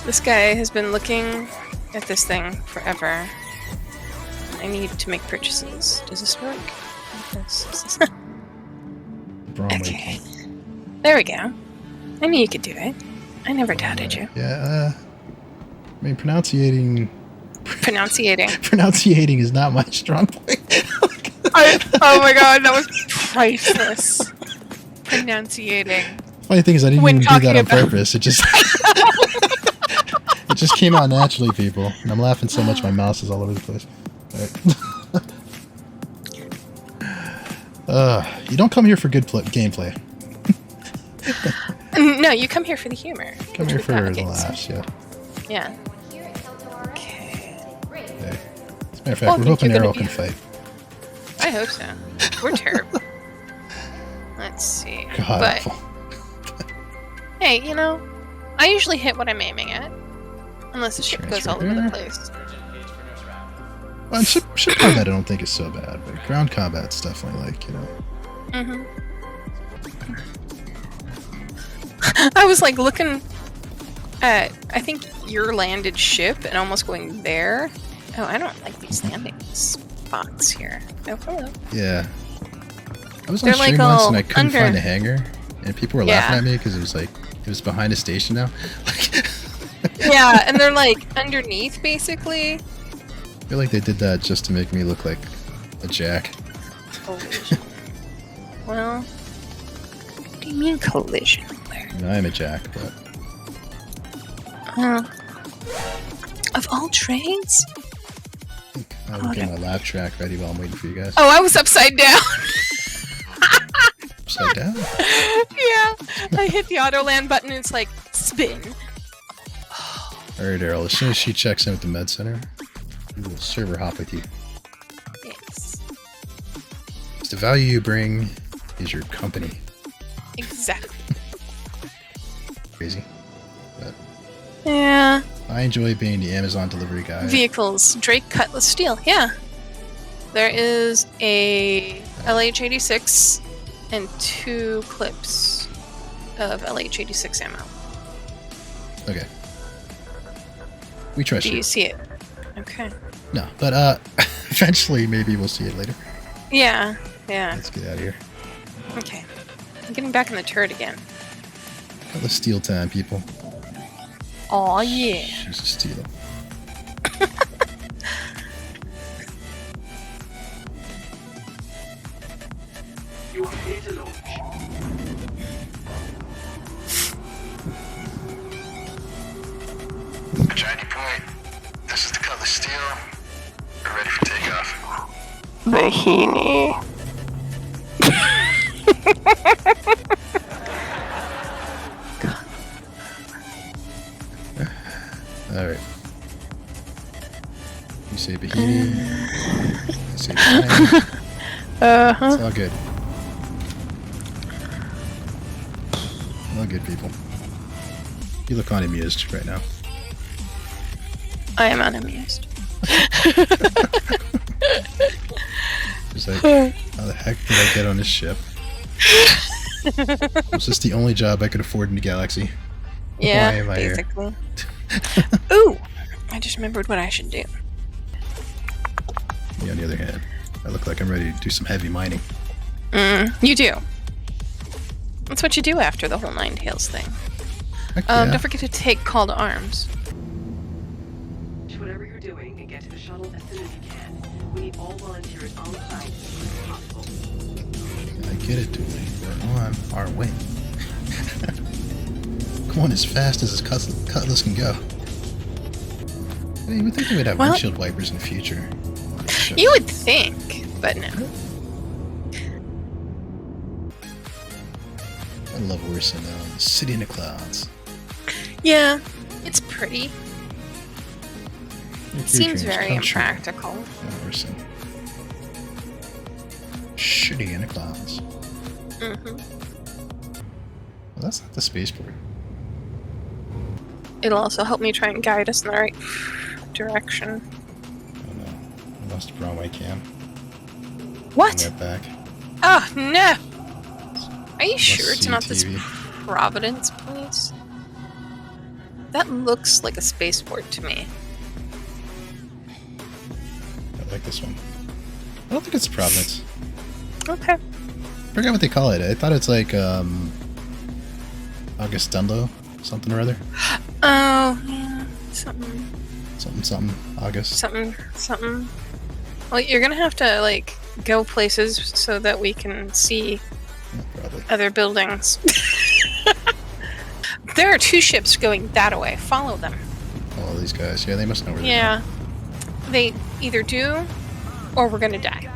This guy has been looking at this thing forever. I need to make purchases. Does this work? Okay. There we go. I knew you could do it. I never doubted you. Yeah, I mean, pronunciating is not my strong point. Oh my god, that was priceless. Pronunciating. Funny thing is, I didn't even do that on purpose. It just it just came out naturally, people. And I'm laughing so much my mouse is all over the place. Alright. You don't come here for good gameplay. No, you come here for the humor. Come here for the laughs, yeah. Yeah. Okay. Hey. As a matter of fact, we're hoping Arrow can fight. I hope so. We're terrible. Let's see. God but awful. hey, you know, I usually hit what I'm aiming at. Unless the ship goes all over the place. Well, ship combat I don't think is so bad, but ground combat's definitely like, you know. Mm-hmm. I was like looking at, I think, your landed ship and almost going there. Oh, I don't like these landing spots here. Oh, hello. Yeah. I was on stream once and I couldn't find a hangar, and people were laughing at me because it was like, it was behind a station now. Yeah, and they're like underneath, basically. I feel like they did that just to make me look like a jack. Collision. Well, what do you mean collision? You know, I am a jack, but... Of all trades? I will get my laugh track ready while I'm waiting for you guys. Oh, I was upside down. Upside down? Yeah. I hit the auto land button and it's like, spin. Alright, Daryl, as soon as she checks in at the med center, we will server hop with you. Yes. The value you bring is your company. Exactly. Crazy. But yeah. I enjoy being the Amazon delivery guy. Vehicles. Drake Cutlass Steel. Yeah. There is a LH-86 and 2 clips of LH-86 ammo. Okay. We trust you. Do you see it? Okay. No, but eventually maybe we'll see it later. Yeah. Yeah. Let's get out of here. Okay. I'm getting back in the turret again. Got the steel time, people. Aw, yeah. She's a steel. You are ready to launch. Shiny point. This is the Cutlass Steel. We're ready for takeoff. Bikini. Alright. You say bikini. I say bikini. Uh-huh. It's all good. All good, people. You look unamused right now. I am unamused. It's like, how the heck did I get on this ship? Was this the only job I could afford in the galaxy? Yeah, Why am I basically. Ooh! I just remembered what I should do. Me, on the other hand, I look like I'm ready to do some heavy mining. You do. That's what you do after the whole Nine Tails thing. Heck yeah. Don't forget to take call to arms. Whatever you're doing, and get to the shuttle as soon as you can. We need all volunteers on site as soon as possible. I get it, Dooley. We're on our way. Going as fast as his cutlass can go. I mean, you would think they would have windshield wipers in the future. You would think, but no. I love Orison now. The city in the clouds. Yeah, it's pretty. Your Seems dreams very come true. impractical. Yeah, Orison. Shitty in the clouds. Mm-hmm. Well, that's not the spaceport. It'll also help me try and guide us in the right direction. Oh no. I lost the Brangwy cam. What? Right back. Oh, no! Are you sure it's see not this TV. Providence place? That looks like a spaceport to me. I like this one. I don't think it's Providence. Okay. I forgot what they call it. I thought it's like Augustendo, something or other. Oh, yeah. Something. Something. August. Something. Well, you're gonna have to, like, go places so that we can see Yeah, probably. other buildings. There are 2 ships going that way. Follow them. All these guys. Yeah, they must know where they're Yeah. They either do, or we're gonna die.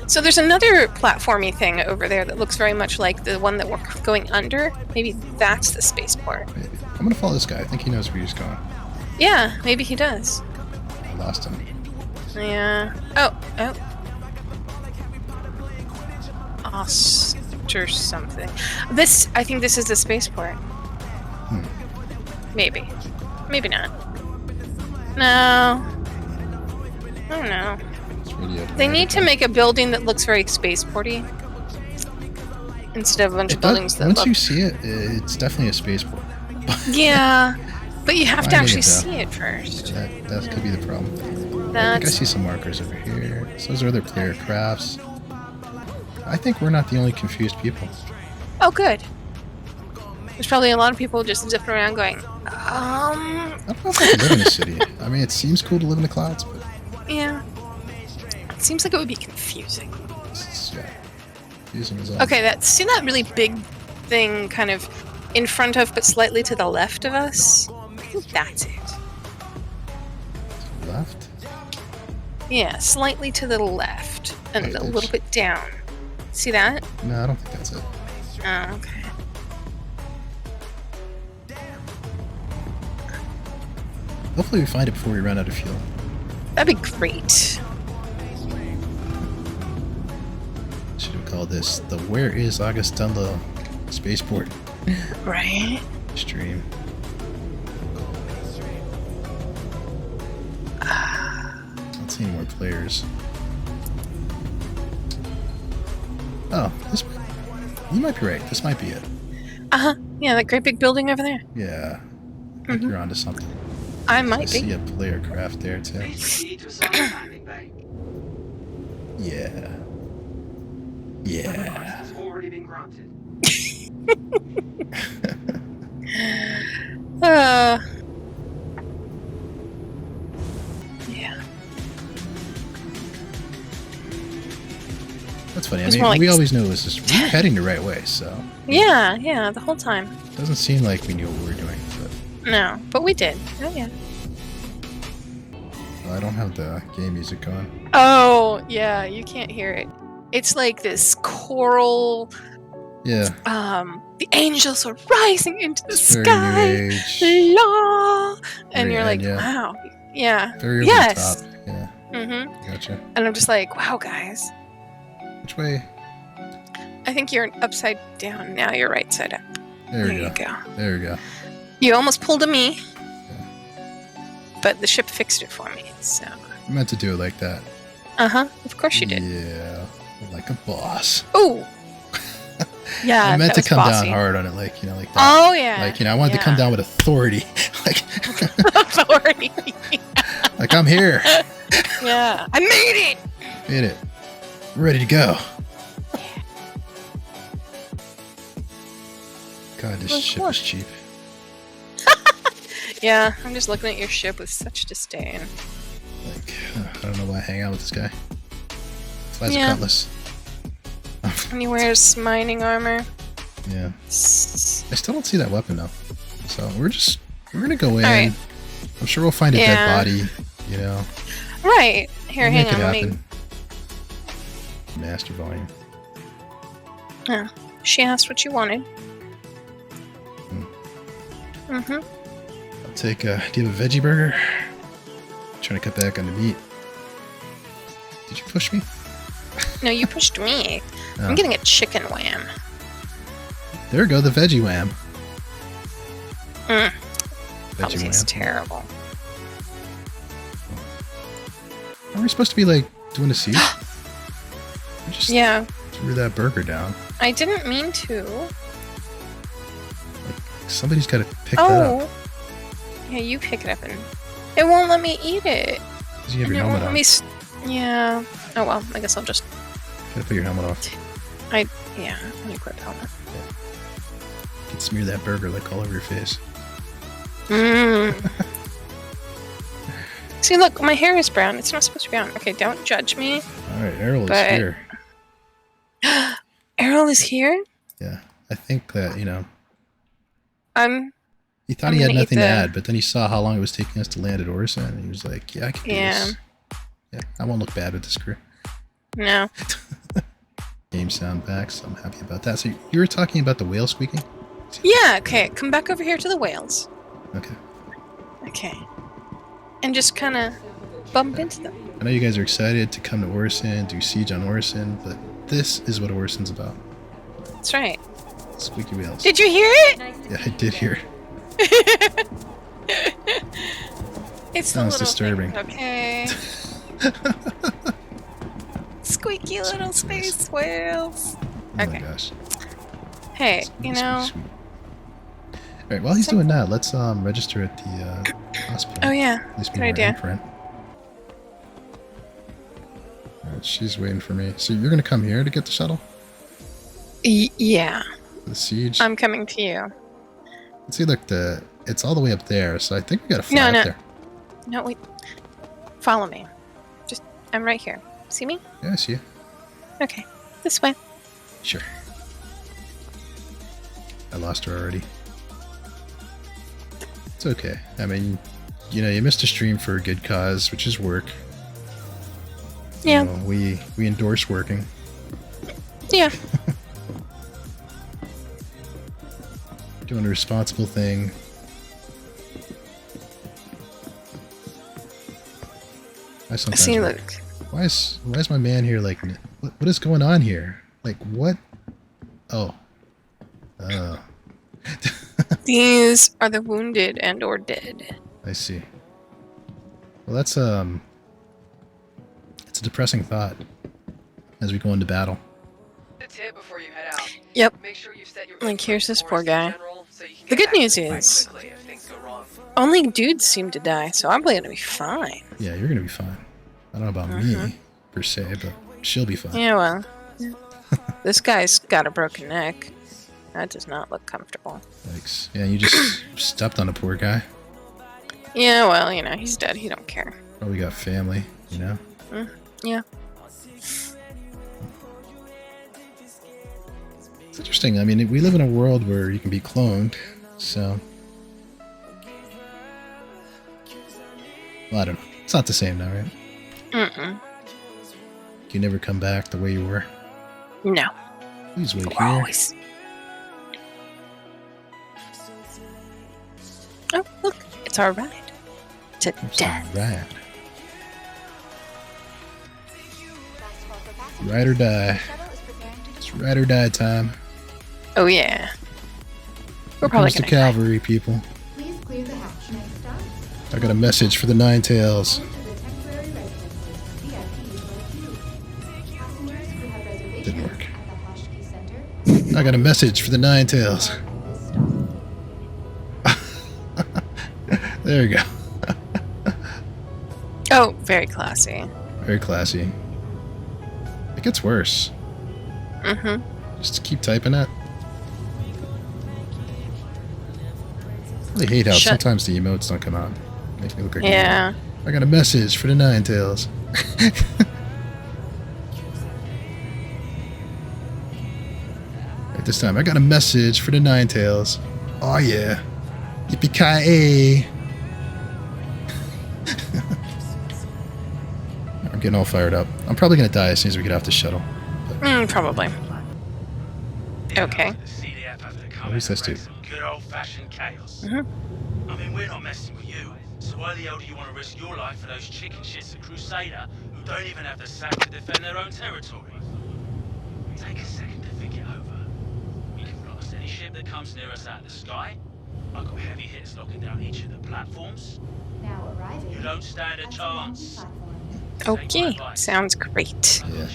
So there's another platformy thing over there that looks very much like the one that we're going under. Maybe that's the spaceport. going. Maybe. I'm gonna follow this guy. I think he knows where he's going. Yeah, maybe he does. I lost him. Yeah. Oh. Or something. I think this is the spaceport. Maybe. Maybe not. No. I don't know. It's radio. They need to make a building that looks very spaceporty. Instead of a bunch of buildings that Once look... you see it, it's definitely a spaceport. Yeah. But you have to Finding actually it, though. see it first. That could be the problem. I think I That's... see some markers over here. So those are other player crafts. I think we're not the only confused people. Oh, good. There's probably a lot of people just zipping around going, I don't know if I could live in a city. I mean, it seems cool to live in the clouds, but yeah. It seems like it would be confusing. it's confusing as all. Okay, see that really big thing kind of in front of but slightly to the left of us? I think that's it. Left? Yeah, slightly to the left and Right a edge. little bit down. See that? No, I don't think that's it. Oh, okay. Hopefully we find it before we run out of fuel. That'd be great. Should have called this the Where is Augustendo Spaceport Right? stream. Don't see any more players. Oh, you might be right. This might be it. Uh-huh. Yeah, that great big building over there. Yeah. I think you're onto something. I I might see be. a player craft there too. Proceed to south landing bay. Yeah. Yeah. Request has already been granted. Yeah. That's funny. I It's mean, more like we this- always knew it was just we were heading the right way, so Yeah, the whole time. it doesn't seem like we knew what we were doing. But No, but we did. Oh, yeah. I don't have the game music going. Oh, yeah, you can't hear it. It's like this choral, Yeah. the angels are rising into the It's very sky. new age. La! And Very you're like, end, yeah. wow. Yeah. Very over Yes. the top. Yeah. Mm-hmm. Gotcha. And I'm just like, wow, guys. Which way? I think you're upside down. Now you're right side up. There we you go. go. There we go. You almost pulled a me. But the ship fixed it for me, so... I meant to do it like that. Uh-huh. Of course you did. Yeah. Like a boss. Ooh! Yeah, I meant that to was come bossy. down hard on it, like, like that. Oh, yeah. Like, I wanted to come down with authority. like, Authority. like, I'm here. Yeah. I made it! Made it. Ready to go. God, this Well, ship look. is cheap. Yeah, I'm just looking at your ship with such disdain. want to hang out with this guy. Flies Yeah. a cutlass. And he wears mining armor. Yeah. I still don't see that weapon though. So we're gonna go in. Alright. I'm sure we'll find a dead Yeah. body, you know. Right. Here, We'll hang make on. it Let me. happen. Master volume. Oh, she asked what you wanted. Mm-hmm. I'll take do you have a veggie burger? Trying to cut back on the meat. Did you push me? No, you pushed me. Oh. I'm getting a chicken wham. There we go, the veggie wham. Mm. Veggie Probably wham. tastes terrible. Are we supposed to be like doing a siege? We just Yeah, threw that burger down. I didn't mean to. Somebody's got to pick that up. Oh. Yeah, you pick it up and it won't let me eat it. 'Cause you have And your it helmet won't let on. me. Yeah. Oh well, I guess I'll just. Gotta put your helmet off. Yeah, let me equip helmet. You can smear that burger like all over your face. Mm. See, look, my hair is brown. It's not supposed to be brown. Okay, don't judge me. Alright, Errol is But- here. Errol is here. Yeah. I think that, you know, he thought I'm he had gonna eat nothing to the- add, but then he saw how long it was taking us to land at Orison, and he was like, yeah, I can do Yeah. this. Yeah, I won't look bad with this crew. No. Game sound back, so I'm happy about that. So you were talking about the whale squeaking? Yeah. Okay, come back over here to the whales. Okay. Okay. And just kind of bump into them. I know you guys are excited to come to Orison, do Siege on Orison, but this is what Orison's about. That's right. Squeaky whales. Did you hear it? Yeah, I did hear. It's the Sounds little disturbing. things, okay. Squeaky little space whales. Oh my Okay. gosh. Hey, Sweet, you sweet, know. sweet. Alright, while he's doing that, let's register at the hospital. Oh yeah. At least good meet our idea. imprint. Alright, she's waiting for me. So you're gonna come here to get the shuttle? Yeah. The siege? I'm coming to you. Let's see, look, it's all the way up there, so I think we gotta fly No, up no. there. No, wait. Follow me. I'm right here. See me? Yeah, I see you. Okay. This way. Sure. I lost her already. It's okay. I mean, you know, you missed a stream for a good cause, which is work. Yeah. You know, we endorse working. Yeah. Doing a responsible thing. I sometimes See, wonder, look. why is my man here like what is going on here? Like what? Oh. Oh. These are the wounded and or dead. I see. Well, that's it's a depressing thought as we go into battle. The tip before you head out. Yep. Make sure you set your Like, here's this course poor guy. in general, so you can The get good back to news the fight is- quickly if things go wrong. Only dudes seem to die, so I'm probably gonna be fine. Yeah, you're gonna be fine. I don't know about me per se, but she'll be fine. Yeah, well. This guy's got a broken neck. That does not look comfortable. Yikes. Yeah, you just stepped on a poor guy. Yeah, well, you know, he's dead. He don't care. Probably got family, you know. Yeah. It's interesting. I mean, we live in a world where you can be cloned, so. Well, I don't know. It's not the same now, right? Mm-mm. You never come back the way you were. No. Please wait We're here. always. Oh, look. It's our ride. To It's death. rad. Ride or die. It's ride or die time. Oh, yeah. We're Here probably comes the gonna die. cavalry, people. Please clear the hatch. Next stop. I got a message for the Nine Tails. To the temporary residence. VIP for you. Passengers who have reservations Didn't work. at the Hoschke Center. I got a message for the Nine Tails. This stop. There you go. Oh, very classy. Very classy. It gets worse. Mm-hmm. Just keep typing it. I really hate how Shut- sometimes the emotes don't come out. Make me look like an Yeah. idiot. I got a message for the Nine Tails. Right, this time I got a message for the Ninetales. Oh yeah. Yippee-ki-yay. I'm getting all fired up. I'm probably gonna die as soon as we get off the shuttle. Probably. Okay. What is this dude? Good old-fashioned chaos. I mean, we're not messing with you, so why the hell do you want to risk your life for those chicken shits at Crusader who don't even have the sack to defend their own territory? Take a second to think it over. We can blast any ship that comes near us out of the sky. I've got heavy hits locking down each of the platforms. Now arriving. You don't stand a at chance. platform. Okay. Sounds great. Yeah.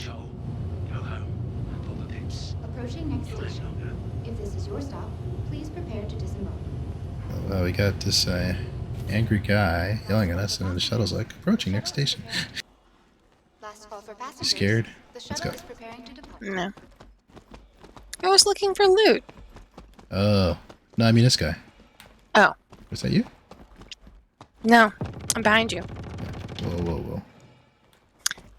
Go home and pop the pips. Approaching next You'll live station. longer. If this is your stop, please prepare to disembark. Well, we got this angry guy yelling at us, and then the shuttle's like, approaching next station. Last call for You passengers. scared? The Let's shuttle go. is preparing to depart. No. I was looking for loot. Oh. No, I mean this guy. Oh. Was that you? No. I'm behind you. Whoa, whoa, whoa.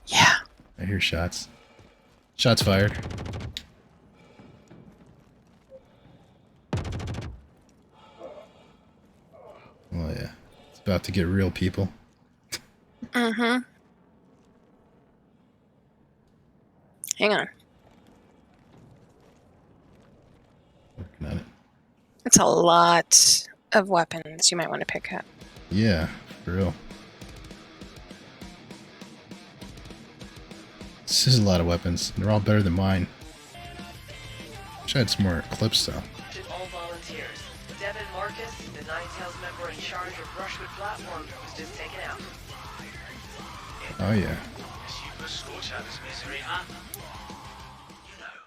Yeah. I hear shots. Shots fired. Oh yeah. It's about to get real, people. Mm-hmm. Hang on. Working on it. It's a lot of weapons you might want to pick up. Yeah, for real. This is a lot of weapons. They're all better than mine. Wish I had some more clips though. To all volunteers, Devin Marcus, the Ninetales member in charge of Brushwood Platform, was just taken out. Oh yeah. Super scorch out this misery, huh? You know,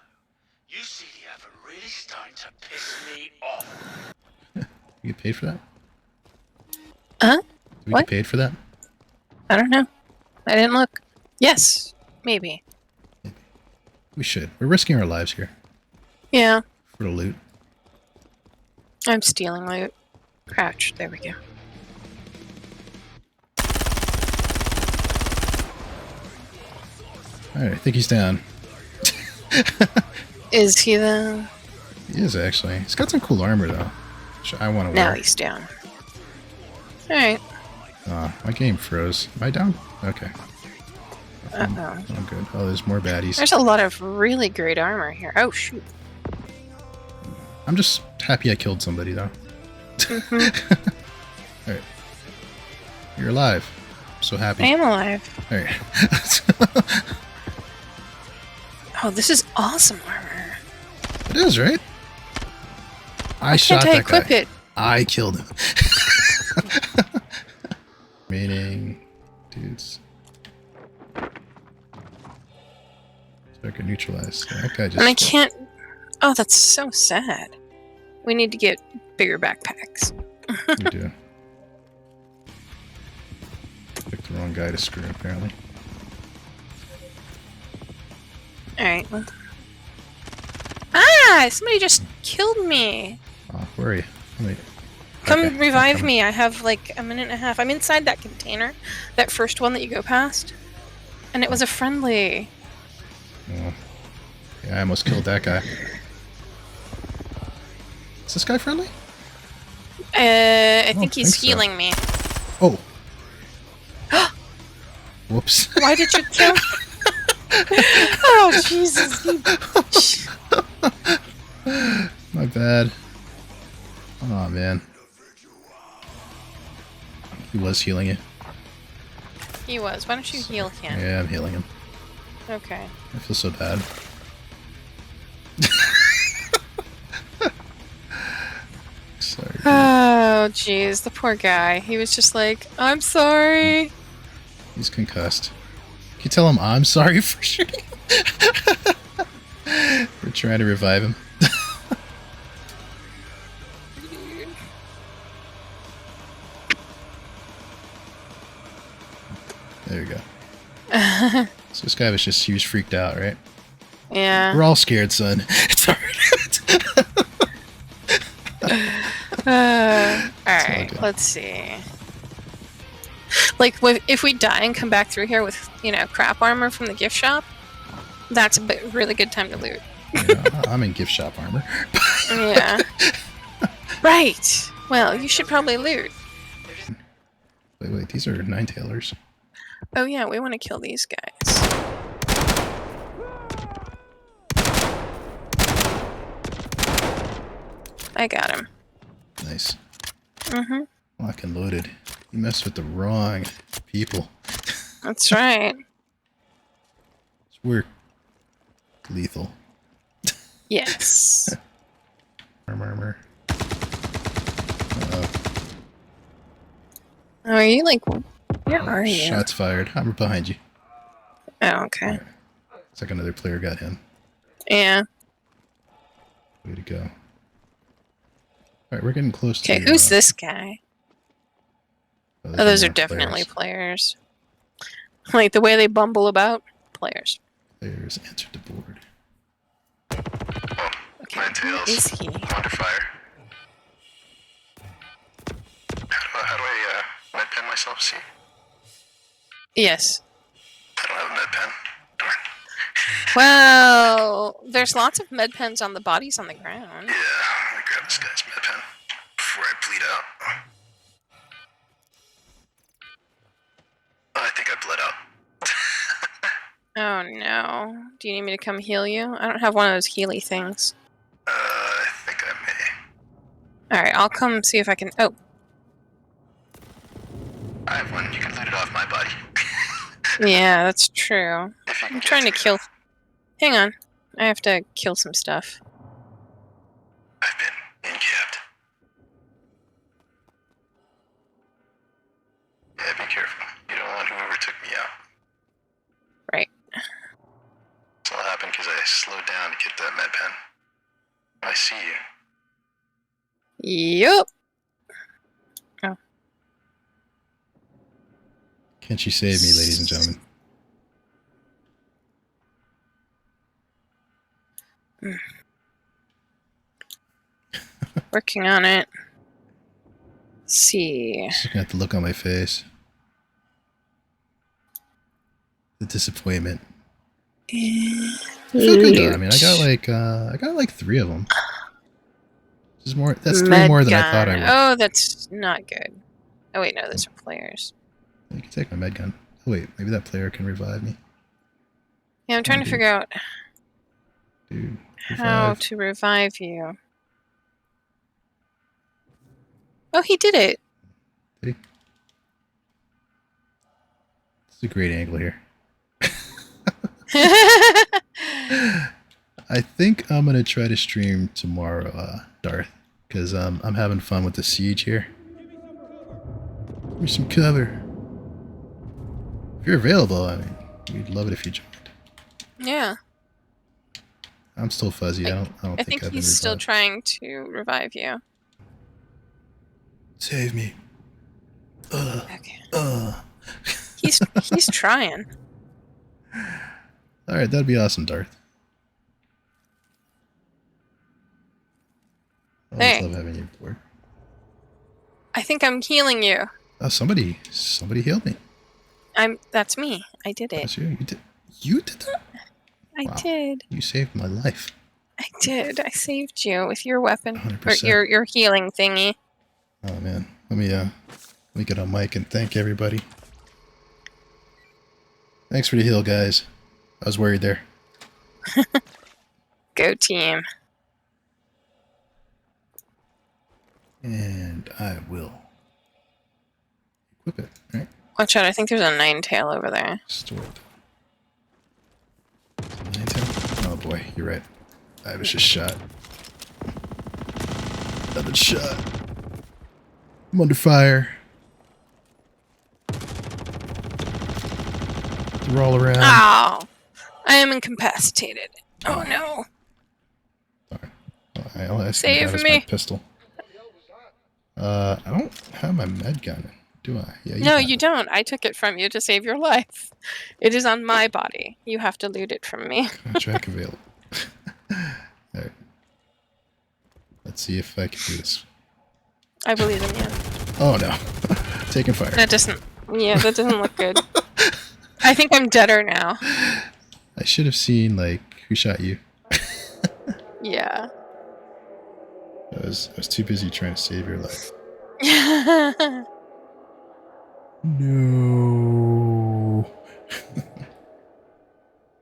you see the other really starting to piss me off. You get paid for that? Huh? Do we What? get paid for that? I don't know. I didn't look. Yes. Maybe. We should. We're risking our lives here Yeah. for the loot. I'm stealing loot. Crouch. There we go. Alright, I think he's down. Is he though? He is actually. He's got some cool armor though, which I want to Now wear. he's down. Alright. My game froze. Am I down? Okay. Uh-oh. I'm good. Oh, there's more baddies. There's a lot of really great armor here. Oh, shoot. I'm just happy I killed somebody though. Alright. You're alive. I'm so happy. I am alive. Alright. Oh, this is awesome armor. It is, right? I shot Can't I that guy. equip it? I killed him. Remaining dudes. Get neutralized. That guy just. And I can't. Oh, that's so sad. We need to get bigger backpacks. We do. Picked the wrong guy to screw, apparently. Alright, well. Ah! Somebody just killed me! Oh, where are you? Wait. Come Okay, revive I'm me. I have like a minute and a half. I'm inside that container. That first one that you go past. And it was a friendly. Oh. Yeah, I almost killed that guy. Is this guy friendly? I think don't he's think so. healing me. Oh. Whoops. Why did you kill? Oh, Jesus. My bad. Oh, man. He was healing you. He was. Why don't you heal him? Yeah, I'm healing him. Okay. I feel so bad. Sorry. dude. Oh, jeez. The poor guy. He was just like, I'm sorry. He's concussed. Can you tell him I'm sorry for shooting him? We're trying to revive him. There you go. So this guy was freaked out, right? Yeah. We're all scared, son. It's alright. Alright, good. let's see. Like, if we die and come back through here with, crap armor from the gift shop, that's a really good time to loot. Yeah, I'm in gift shop armor. Yeah. Right. Well, you should probably loot. Wait, these are nine-tailers. Oh yeah, we want to kill these guys. I got him. Nice. Mm-hmm. Lock and loaded. You messed with the wrong people. That's right. We're lethal. Yes. Armor. Oh, are you like... Where are you? Shots fired. I'm behind you. Oh, okay. Right. It's like another player got him. Yeah. Way to go. Alright, we're getting close to... Okay, who's this guy? Oh, those are definitely players. Like, the way they bumble about, players. Players entered the board. Okay, who is he? Under fire. How do I med pen myself? See? Yes. I don't have a med pen. Darn. Well, there's lots of med pens on the bodies on the ground. Yeah, let me grab this guy's med pen before I bleed out. Oh, I think I bled out. Oh no. Do you need me to come heal you? I don't have one of those healy things. I think I may. Alright, I'll come see if I can... Oh. I have one. You can loot it off my body. Yeah, that's true. I'm trying to kill... Hang on. I have to kill some stuff. I've been in-capped. Yeah, be careful. You don't want whoever took me out. Right. This all happened because I slowed down to get that med pen. I see you. Yup. Oh. Can't you save me, ladies and gentlemen? Working on it. Let's see. Just looking at the look on my face. The disappointment. I feel good though. I mean, I got like 3 of them. This is more. That's 3 more than I thought I would. Oh, that's not good. Oh wait, no, those are players. You can take my med gun. Oh wait, maybe that player can revive me. Yeah, I'm trying to figure out Dude, how to revive you. Oh, he did it. Did he? It's a great angle here. I think I'm gonna try to stream tomorrow, Darth, because I'm having fun with the siege here. Give me some cover. If you're available, I mean, we'd love it if you joined. Yeah. I'm still fuzzy. I don't I think think I've been he's still revived. trying to revive you. Save me. Okay. He's trying. All right, that'd be awesome, Darth. I always Hey. love having you aboard. I think I'm healing you. Oh, somebody healed me. That's me. I did it. That's you. You did that? I Wow. did. You saved my life. I did. I saved you with your weapon. 100%. Or your healing thingy. Oh man, let me get on mic and thank everybody. Thanks for the heal, guys. I was worried there. Go team. And I will equip it, right? Watch out, I think there's a 9-tail over there. Store it. 9-tail? Oh boy, you're right. I was just shot. Another shot. I'm under fire. Roll around. Oh! I am incapacitated. Oh no. I'll Save my me. pistol. I don't have my med gun, do I? Yeah, No, have you it. don't. I took it from you to save your life. It is on my body. You have to loot it from me. Contract available. Alright. Let's see if I can do this. I believe in you. Oh no. Taking fire. That doesn't Yeah, that doesn't look good. I think I'm deader now. I should have seen, like, who shot you. Yeah. I was too busy trying to save your life. No.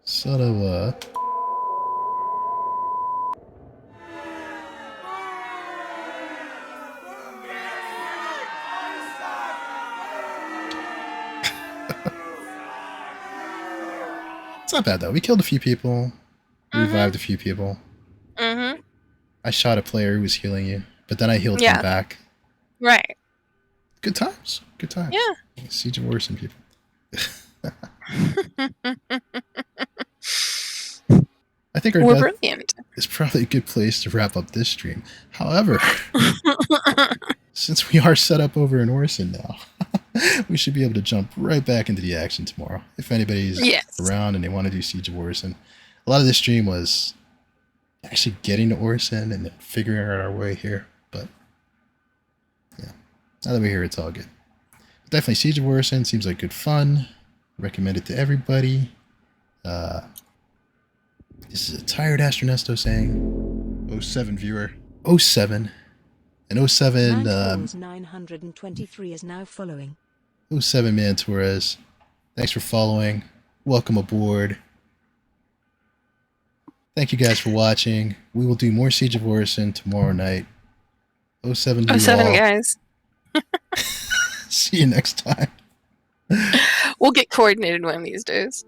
Son of a... It's not bad, though. We killed a few people. Revived a few people. Mm-hmm. I shot a player who was healing you, but then I healed him back. Right. Good times. Good times. Yeah. Siege of Orison people. I think our We're death brilliant. is probably a good place to wrap up this stream. However, since we are set up over in Orison now, we should be able to jump right back into the action tomorrow. If anybody's around and they want to do Siege of Orison. A lot of this stream was actually getting to Orison and then figuring out our way here. But yeah, now that we're here, it's all good. Definitely Siege of Orison seems like good fun. Recommend it to everybody. This is a tired Astronesto saying 07 viewer. 07. And 07 923 is now following. 07 Man Torres. Thanks for following. Welcome aboard. Thank you guys for watching. We will do more Siege of Orison tomorrow night. 07 to 07 all. guys. See you next time. We'll get coordinated one of these days.